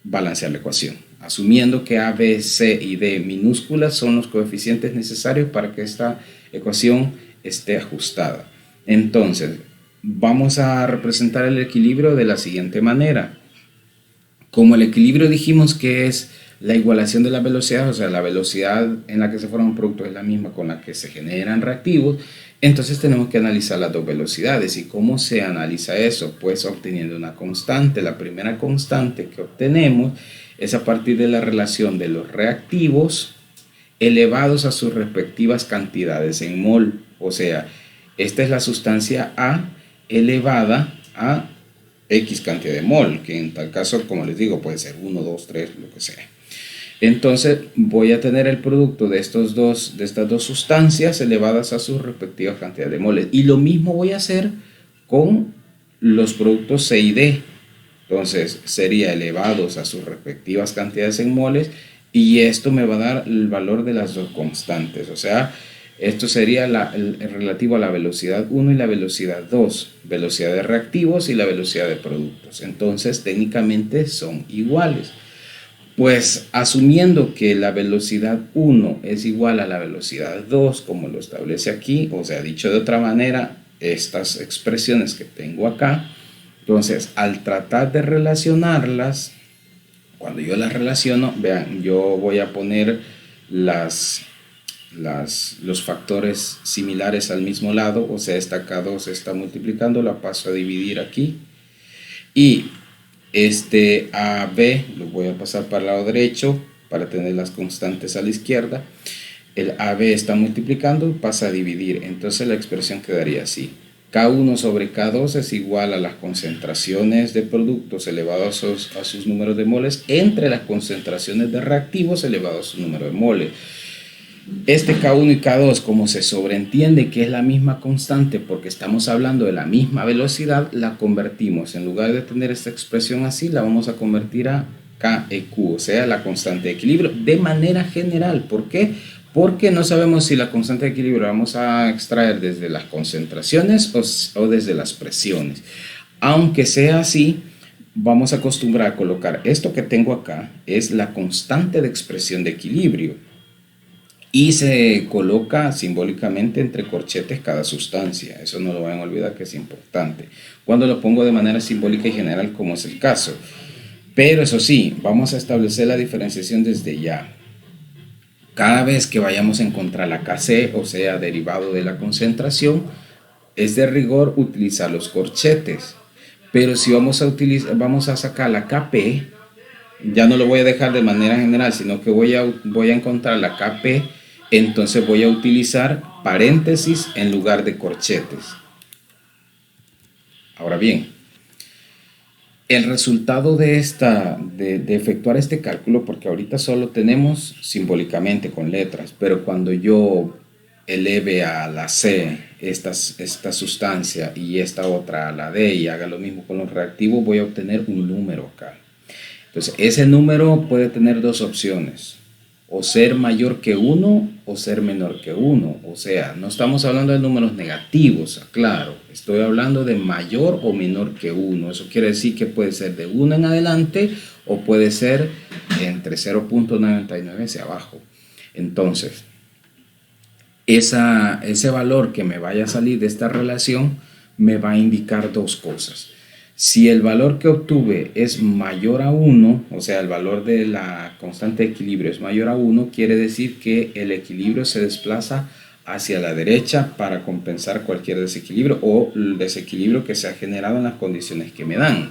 balancear la ecuación, asumiendo que A, B, C y D minúsculas son los coeficientes necesarios para que esta ecuación esté ajustada. Entonces, vamos a representar el equilibrio de la siguiente manera. Como el equilibrio dijimos que es la igualación de la velocidad, o sea, la velocidad en la que se forma un producto es la misma con la que se generan reactivos, entonces tenemos que analizar las dos velocidades. ¿Y cómo se analiza eso? Pues obteniendo una constante. La primera constante que obtenemos es a partir de la relación de los reactivos elevados a sus respectivas cantidades en mol. O sea, esta es la sustancia A elevada a X cantidad de mol, que en tal caso, como les digo, puede ser 1, 2, 3, lo que sea. Entonces voy a tener el producto de estas dos sustancias elevadas a sus respectivas cantidades de moles. Y lo mismo voy a hacer con los productos C y D. Entonces sería elevados a sus respectivas cantidades en moles y esto me va a dar el valor de las dos constantes. O sea, esto sería el relativo a la velocidad 1 y la velocidad 2, velocidad de reactivos y la velocidad de productos. Entonces técnicamente son iguales. Pues asumiendo que la velocidad 1 es igual a la velocidad 2, como lo establece aquí, o sea, dicho de otra manera, estas expresiones que tengo acá, entonces al tratar de relacionarlas, cuando yo las relaciono, vean, yo voy a poner los factores similares al mismo lado, o sea, esta K2 se está multiplicando, la paso a dividir aquí, y este AB lo voy a pasar para el lado derecho para tener las constantes a la izquierda. El AB está multiplicando, pasa a dividir, entonces la expresión quedaría así: K1 sobre K2 es igual a las concentraciones de productos elevados a sus números de moles entre las concentraciones de reactivos elevados a su número de moles. Este K1 y K2, como se sobreentiende que es la misma constante porque estamos hablando de la misma velocidad, la convertimos. En lugar de tener esta expresión así, la vamos a convertir a KEQ, o sea, la constante de equilibrio de manera general. ¿Por qué? Porque no sabemos si la constante de equilibrio la vamos a extraer desde las concentraciones o desde las presiones. Aunque sea así, vamos a acostumbrar a colocar esto que tengo acá, es la constante de expresión de equilibrio. Y se coloca simbólicamente entre corchetes cada sustancia. Eso no lo van a olvidar, que es importante. Cuando lo pongo de manera simbólica y general, como es el caso. Pero eso sí, vamos a establecer la diferenciación desde ya. Cada vez que vayamos a encontrar la KC, o sea, derivado de la concentración, es de rigor utilizar los corchetes. Pero si vamos a sacar la KP, ya no lo voy a dejar de manera general, sino que voy a encontrar la KP. Entonces voy a utilizar paréntesis en lugar de corchetes. Ahora bien, el resultado de efectuar este cálculo, porque ahorita solo tenemos simbólicamente con letras, pero cuando yo eleve a la C esta sustancia y esta otra a la D y haga lo mismo con los reactivos, voy a obtener un número acá. Entonces, ese número puede tener dos opciones, o ser mayor que 1 o ser menor que 1. O sea, no estamos hablando de números negativos, claro, estoy hablando de mayor o menor que 1. Eso quiere decir que puede ser de 1 en adelante o puede ser entre 0.99 hacia abajo. Entonces, ese valor que me vaya a salir de esta relación me va a indicar dos cosas. Si el valor que obtuve es mayor a 1, o sea, el valor de la constante de equilibrio es mayor a 1, quiere decir que el equilibrio se desplaza hacia la derecha para compensar cualquier desequilibrio o el desequilibrio que se ha generado en las condiciones que me dan.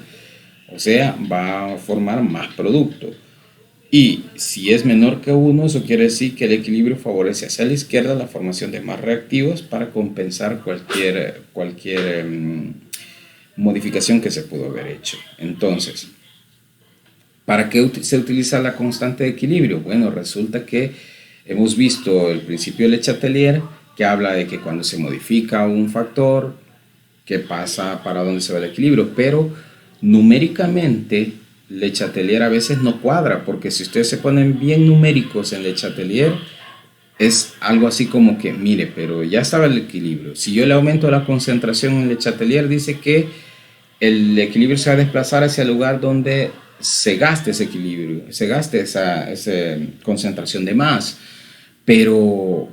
O sea, va a formar más producto. Y si es menor que 1, eso quiere decir que el equilibrio favorece hacia la izquierda la formación de más reactivos para compensar cualquier modificación que se pudo haber hecho. Entonces, ¿para qué se utiliza la constante de equilibrio? Bueno, resulta que hemos visto el principio de Le Chatelier, que habla de que cuando se modifica un factor, ¿qué pasa? ¿Para dónde se va el equilibrio? Pero numéricamente Le Chatelier a veces no cuadra, porque si ustedes se ponen bien numéricos en Le Chatelier, es algo así como que, mire, pero ya estaba el equilibrio. Si yo le aumento la concentración en Le Chatelier, dice que el equilibrio se va a desplazar hacia el lugar donde se gaste ese equilibrio, se gaste esa concentración de más. Pero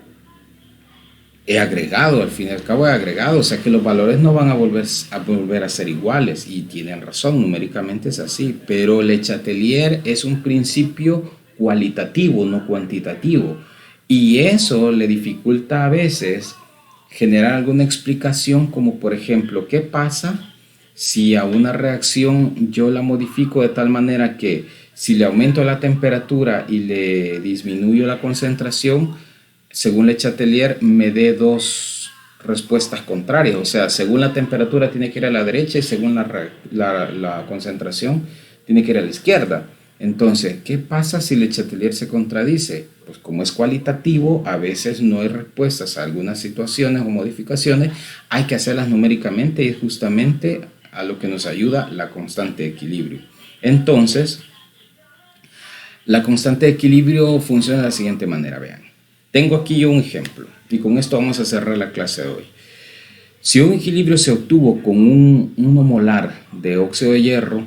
he agregado, al fin y al cabo he agregado, o sea que los valores no van a volver a ser iguales, y tienen razón, numéricamente es así, pero Le Chatelier es un principio cualitativo, no cuantitativo, y eso le dificulta a veces generar alguna explicación, como por ejemplo, ¿qué pasa si a una reacción yo la modifico de tal manera que si le aumento la temperatura y le disminuyo la concentración, según Le Chatelier, me dé dos respuestas contrarias? O sea, según la temperatura tiene que ir a la derecha y según la concentración tiene que ir a la izquierda. Entonces, ¿qué pasa si Le Chatelier se contradice? Pues como es cualitativo, a veces no hay respuestas a algunas situaciones o modificaciones, hay que hacerlas numéricamente, y es justamente a lo que nos ayuda la constante de equilibrio. Entonces, la constante de equilibrio funciona de la siguiente manera, vean. Tengo aquí yo un ejemplo y con esto vamos a cerrar la clase de hoy. Si un equilibrio se obtuvo con 1 molar de óxido de hierro,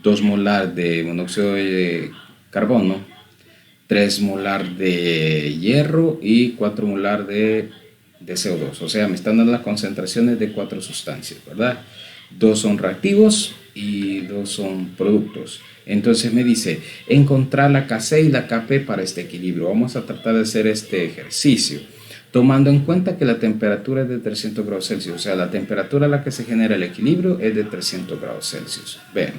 2 molar de monóxido de carbono, 3 molar de hierro y 4 molar de CO2. O sea, me están dando las concentraciones de 4 sustancias, ¿verdad? 2 son reactivos y 2 son productos. Entonces me dice, encontrar la Kc y la Kp para este equilibrio. Vamos a tratar de hacer este ejercicio, tomando en cuenta que la temperatura es de 300 grados Celsius. O sea, la temperatura a la que se genera el equilibrio es de 300 grados Celsius. Ven,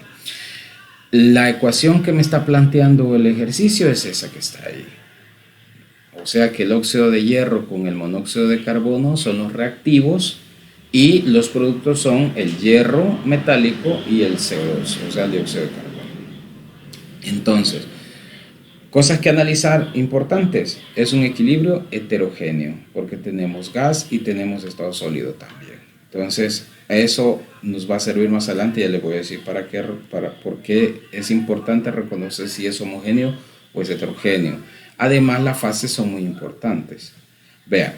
la ecuación que me está planteando el ejercicio es esa que está ahí. O sea que el óxido de hierro con el monóxido de carbono son los reactivos y los productos son el hierro metálico y el CO2, o sea, el dióxido de carbono. Entonces, cosas que analizar importantes. Es un equilibrio heterogéneo porque tenemos gas y tenemos estado sólido también. Entonces, eso nos va a servir más adelante. Ya les voy a decir por qué es importante reconocer si es homogéneo o es heterogéneo. Además, las fases son muy importantes. Vean,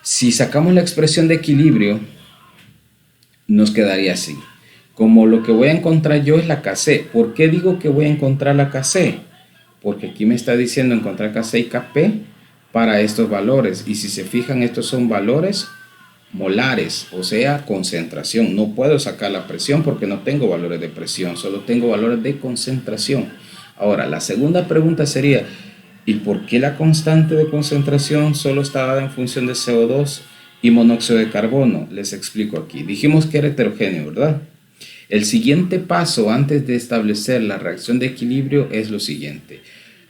si sacamos la expresión de equilibrio, nos quedaría así. Como lo que voy a encontrar yo es la Kc. ¿Por qué digo que voy a encontrar la Kc? Porque aquí me está diciendo encontrar Kc y Kp para estos valores. Y si se fijan, estos son valores molares, o sea, concentración. No puedo sacar la presión porque no tengo valores de presión, solo tengo valores de concentración. Ahora, la segunda pregunta sería, ¿y por qué la constante de concentración solo está dada en función de CO2 y monóxido de carbono? Les explico aquí. Dijimos que era heterogéneo, ¿verdad? El siguiente paso antes de establecer la reacción de equilibrio es lo siguiente.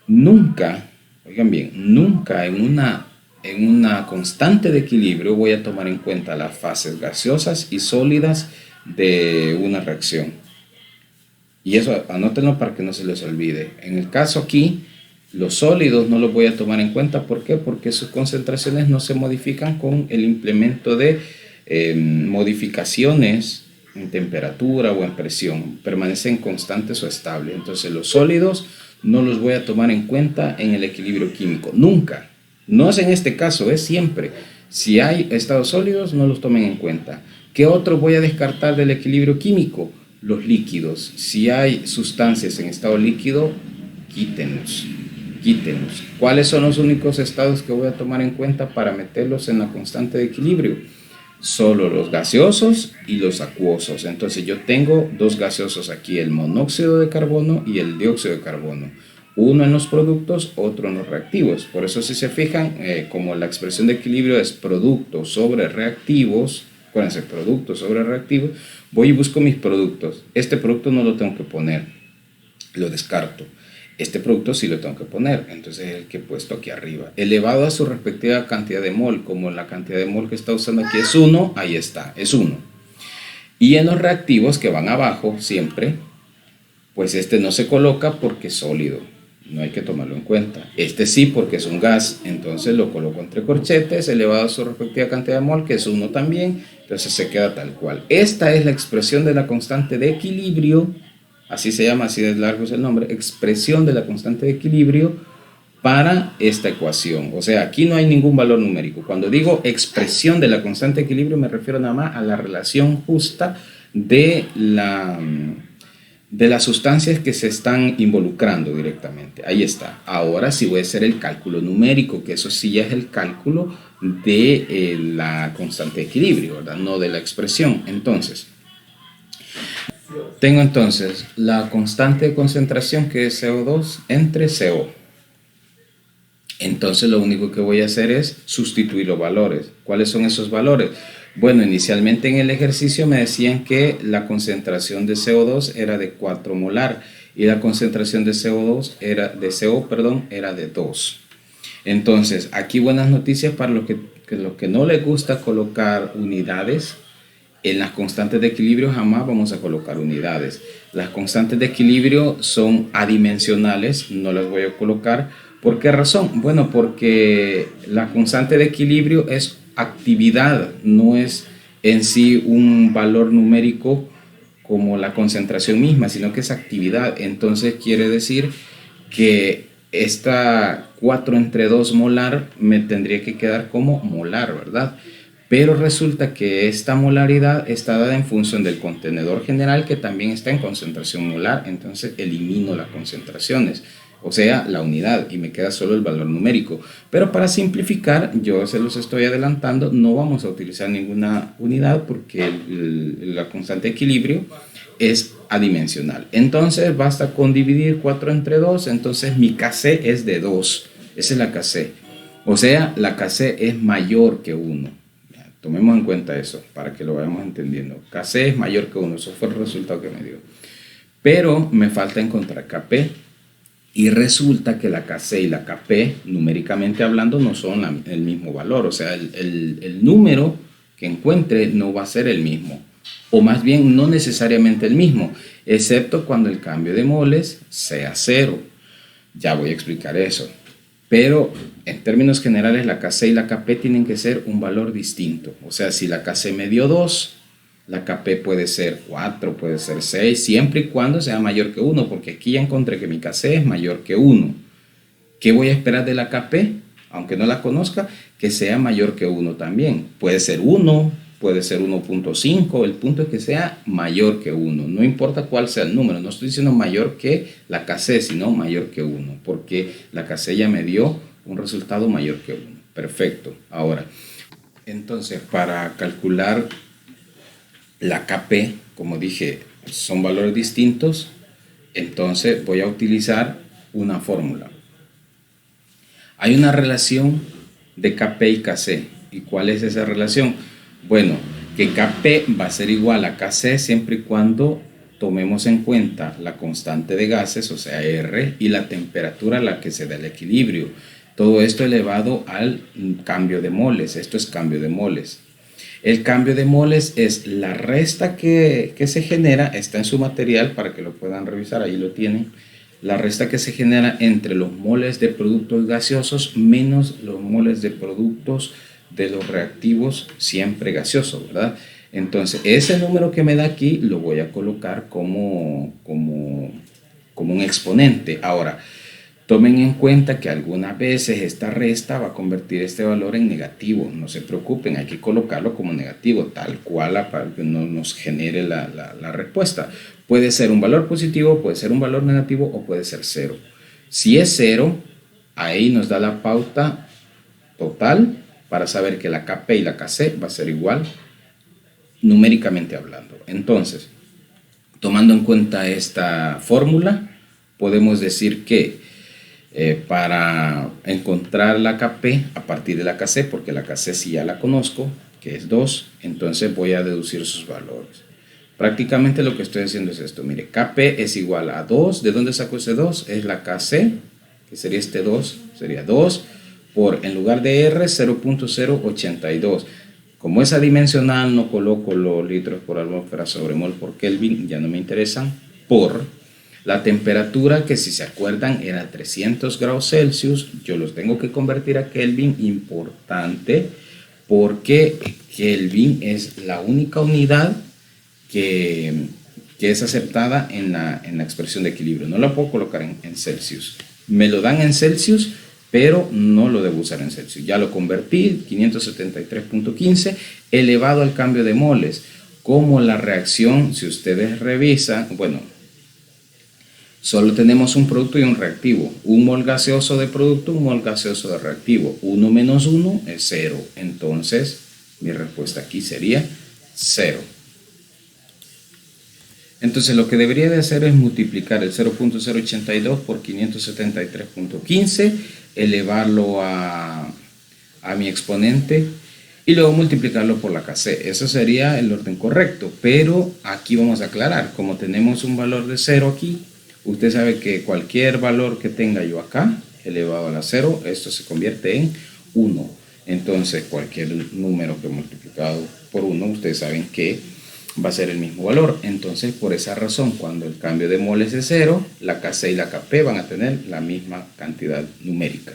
Nunca, oigan bien, nunca en una constante de equilibrio voy a tomar en cuenta las fases gaseosas y sólidas de una reacción. Y eso anótenlo para que no se les olvide. En el caso aquí, Los sólidos no los voy a tomar en cuenta. ¿Por qué? Porque sus concentraciones no se modifican con el implemento de modificaciones en temperatura o en presión. Permanecen constantes o estables. Entonces los sólidos no los voy a tomar en cuenta en el equilibrio químico. Nunca. No es en este caso, es siempre. Si hay estados sólidos, no los tomen en cuenta. ¿Qué otros voy a descartar del equilibrio químico? Los líquidos. Si hay sustancias en estado líquido, quítenlos. ¿Cuáles son los únicos estados que voy a tomar en cuenta para meterlos en la constante de equilibrio? Solo los gaseosos y los acuosos. Entonces yo tengo dos gaseosos aquí, el monóxido de carbono y el dióxido de carbono. Uno en los productos, otro en los reactivos. Por eso si se fijan, como la expresión de equilibrio es productos sobre reactivos, acuérdense, productos sobre reactivos, voy y busco mis productos. Este producto no lo tengo que poner, lo descarto. Este producto sí lo tengo que poner, entonces es el que he puesto aquí arriba. Elevado a su respectiva cantidad de mol, como la cantidad de mol que está usando aquí es 1, ahí está, es 1. Y en los reactivos que van abajo siempre, pues este no se coloca porque es sólido, no hay que tomarlo en cuenta. Este sí porque es un gas, entonces lo coloco entre corchetes, elevado a su respectiva cantidad de mol, que es 1 también, entonces se queda tal cual. Esta es la expresión de la constante de equilibrio. Así se llama, así de largo es el nombre, expresión de la constante de equilibrio para esta ecuación. O sea, aquí no hay ningún valor numérico. Cuando digo expresión de la constante de equilibrio me refiero nada más a la relación justa de las sustancias que se están involucrando directamente. Ahí está. Ahora sí voy a hacer el cálculo numérico, que eso sí ya es el cálculo de la constante de equilibrio, ¿verdad? No de la expresión. Entonces, tengo entonces la constante de concentración que es CO2 entre CO. Entonces lo único que voy a hacer es sustituir los valores. ¿Cuáles son esos valores? Bueno, inicialmente en el ejercicio me decían que la concentración de CO2 era de 4 molar y la concentración de CO2 era de 2. Entonces, aquí buenas noticias para los que no les gusta colocar unidades. En las constantes de equilibrio jamás vamos a colocar unidades. Las constantes de equilibrio son adimensionales, no las voy a colocar. ¿Por qué razón? Bueno, porque la constante de equilibrio es actividad, no es en sí un valor numérico como la concentración misma, sino que es actividad. Entonces quiere decir que esta 4 entre 2 molar me tendría que quedar como molar, ¿verdad? Pero resulta que esta molaridad está dada en función del contenedor general que también está en concentración molar, entonces elimino las concentraciones, o sea, la unidad, y me queda solo el valor numérico. Pero para simplificar, yo se los estoy adelantando, no vamos a utilizar ninguna unidad porque la constante de equilibrio es adimensional. Entonces basta con dividir 4 entre 2, entonces mi Kc es de 2, esa es la Kc, o sea, la Kc es mayor que 1. Tomemos en cuenta eso para que lo vayamos entendiendo. Kc es mayor que 1, eso fue el resultado que me dio. Pero me falta encontrar Kp y resulta que la Kc y la Kp, numéricamente hablando, no son el mismo valor. O sea, el número que encuentre no va a ser el mismo. O más bien no necesariamente el mismo, excepto cuando el cambio de moles sea 0. Ya voy a explicar eso. Pero en términos generales la Kc y la Kp tienen que ser un valor distinto. O sea, si la Kc me dio 2, la Kp puede ser 4, puede ser 6, siempre y cuando sea mayor que 1, porque aquí ya encontré que mi Kc es mayor que 1. ¿Qué voy a esperar de la Kp? Aunque no la conozca, que sea mayor que 1 también. Puede ser 1, puede ser 1.5, el punto es que sea mayor que 1. No importa cuál sea el número, no estoy diciendo mayor que la Kc, sino mayor que 1, porque la Kc ya me dio un resultado mayor que 1. Perfecto. Ahora, entonces, para calcular la Kp, como dije, son valores distintos, entonces voy a utilizar una fórmula. Hay una relación de Kp y Kc. ¿Y cuál es esa relación? Bueno, que Kp va a ser igual a Kc siempre y cuando tomemos en cuenta la constante de gases, o sea R, y la temperatura a la que se da el equilibrio. Todo esto elevado al cambio de moles. Esto es cambio de moles. El cambio de moles es la resta que se genera, está en su material para que lo puedan revisar, ahí lo tienen. la resta que se genera entre los moles de productos gaseosos menos los moles de productos de los reactivos siempre gaseosos, ¿verdad? Entonces, ese número que me da aquí lo voy a colocar como un exponente. Ahora, tomen en cuenta que algunas veces esta resta va a convertir este valor en negativo. No se preocupen, hay que colocarlo como negativo, tal cual para que no nos genere la respuesta. Puede ser un valor positivo, puede ser un valor negativo o puede ser cero. Si es cero, ahí nos da la pauta total para saber que la Kp y la Kc va a ser igual numéricamente hablando. Entonces, tomando en cuenta esta fórmula, podemos decir que para encontrar la Kp a partir de la Kc, porque la Kc sí ya la conozco, que es 2, entonces voy a deducir sus valores. Prácticamente lo que estoy haciendo es esto. Mire, Kp es igual a 2. ¿De dónde saco ese 2? Es la Kc, que sería este 2, sería 2 por, en lugar de R, 0.082. Como es adimensional, no coloco los litros por atmósfera sobre mol por Kelvin, ya no me interesan, por la temperatura, que si se acuerdan era 300 grados Celsius, yo los tengo que convertir a Kelvin, importante, porque Kelvin es la única unidad que es aceptada en la expresión de equilibrio. No la puedo colocar en Celsius. Me lo dan en Celsius, pero no lo debo usar en Celsius. Ya lo convertí, 573.15 elevado al cambio de moles. Como la reacción, si ustedes revisan, bueno, solo tenemos un producto y un reactivo. Un mol gaseoso de producto, un mol gaseoso de reactivo. 1 menos 1 es 0. Entonces, mi respuesta aquí sería 0. Entonces, lo que debería de hacer es multiplicar el 0.082 por 573.15, elevarlo a mi exponente y luego multiplicarlo por la Kc. Eso sería el orden correcto, pero aquí vamos a aclarar, como tenemos un valor de 0 aquí, usted sabe que cualquier valor que tenga yo acá, elevado a la 0, esto se convierte en 1. Entonces, cualquier número que multiplicado por 1, ustedes saben que va a ser el mismo valor. Entonces, por esa razón, cuando el cambio de moles es 0, la Kc y la Kp van a tener la misma cantidad numérica.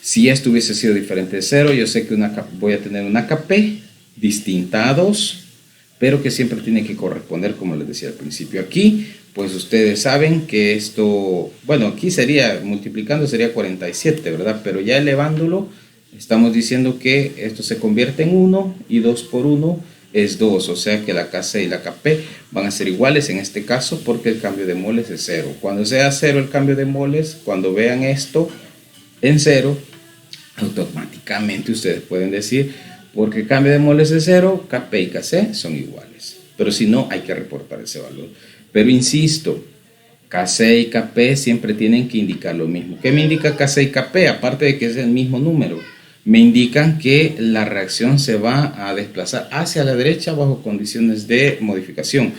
Si esto hubiese sido diferente de 0, yo sé que voy a tener una Kp distinta a 2, pero que siempre tiene que corresponder, como les decía al principio. Aquí, pues ustedes saben que esto, bueno, aquí sería, multiplicando sería 47, ¿verdad? Pero ya elevándolo, estamos diciendo que esto se convierte en 1 y 2 por 1 es 2, o sea que la Kc y la Kp van a ser iguales en este caso porque el cambio de moles es 0. Cuando sea 0 el cambio de moles, cuando vean esto en 0, automáticamente ustedes pueden decir, porque el cambio de moles es 0, Kp y Kc son iguales. Pero si no, hay que reportar ese valor. Pero insisto, Kc y Kp siempre tienen que indicar lo mismo. ¿Qué me indica Kc y Kp? Aparte de que es el mismo número, me indican que la reacción se va a desplazar hacia la derecha bajo condiciones de modificación.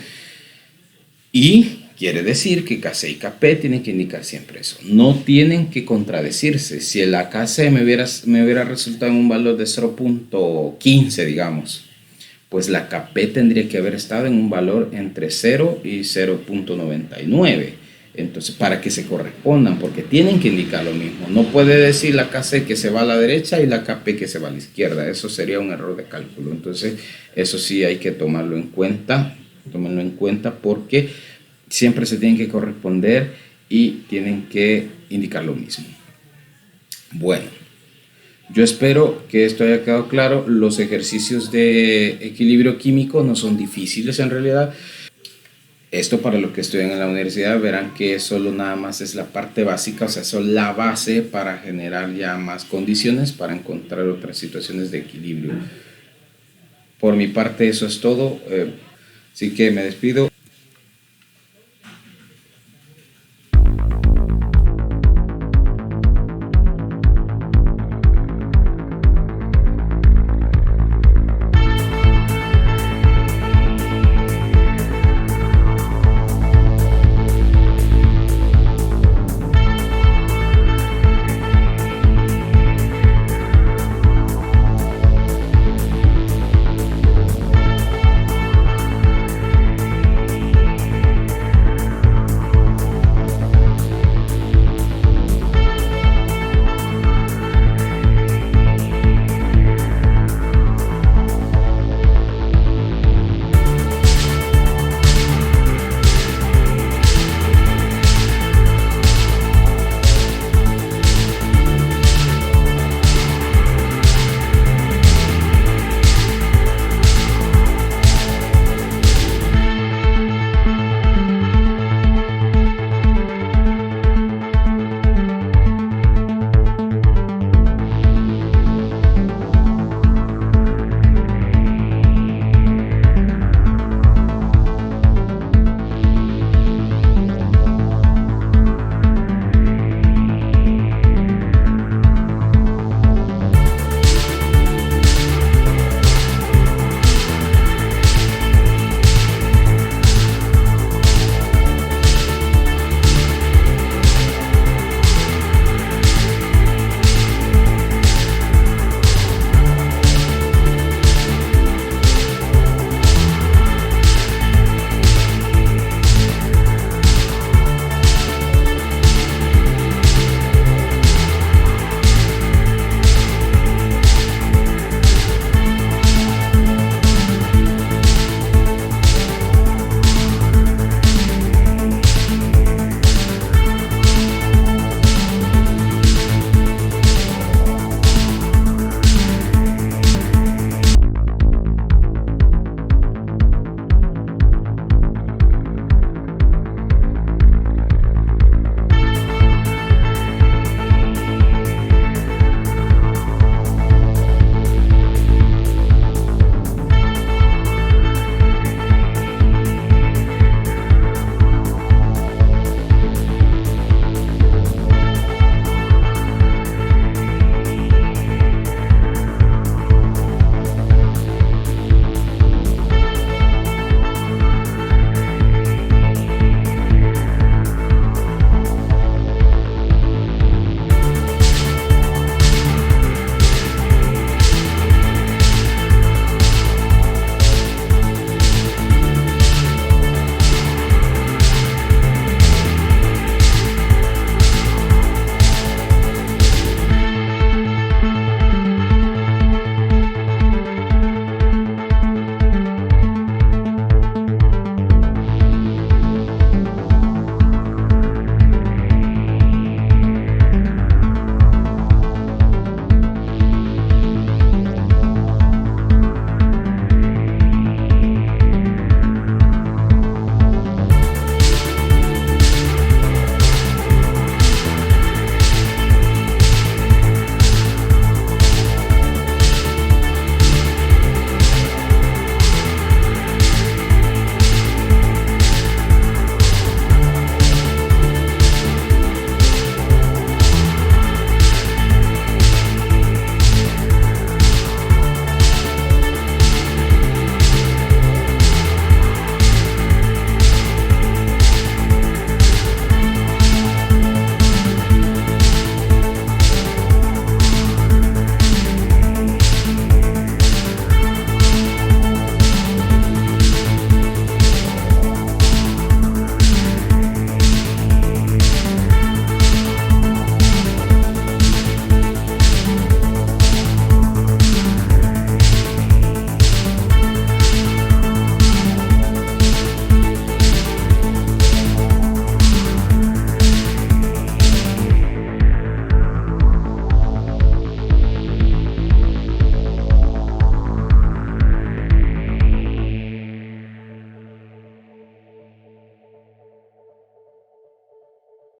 Y quiere decir que Kc y Kp tienen que indicar siempre eso. No tienen que contradecirse. Si el Kc me hubiera resultado en un valor de 0.15, digamos, pues la Kp tendría que haber estado en un valor entre 0 y 0.99. Entonces, para que se correspondan, porque tienen que indicar lo mismo. No puede decir la Kc que se va a la derecha y la Kp que se va a la izquierda. Eso sería un error de cálculo. Entonces, eso sí hay que tomarlo en cuenta. Tómenlo en cuenta porque siempre se tienen que corresponder y tienen que indicar lo mismo. Bueno, yo espero que esto haya quedado claro. Los ejercicios de equilibrio químico no son difíciles en realidad. Esto para los que estudian en la universidad verán que solo nada más es la parte básica, o sea, son la base para generar ya más condiciones para encontrar otras situaciones de equilibrio. Por mi parte eso es todo, así que me despido.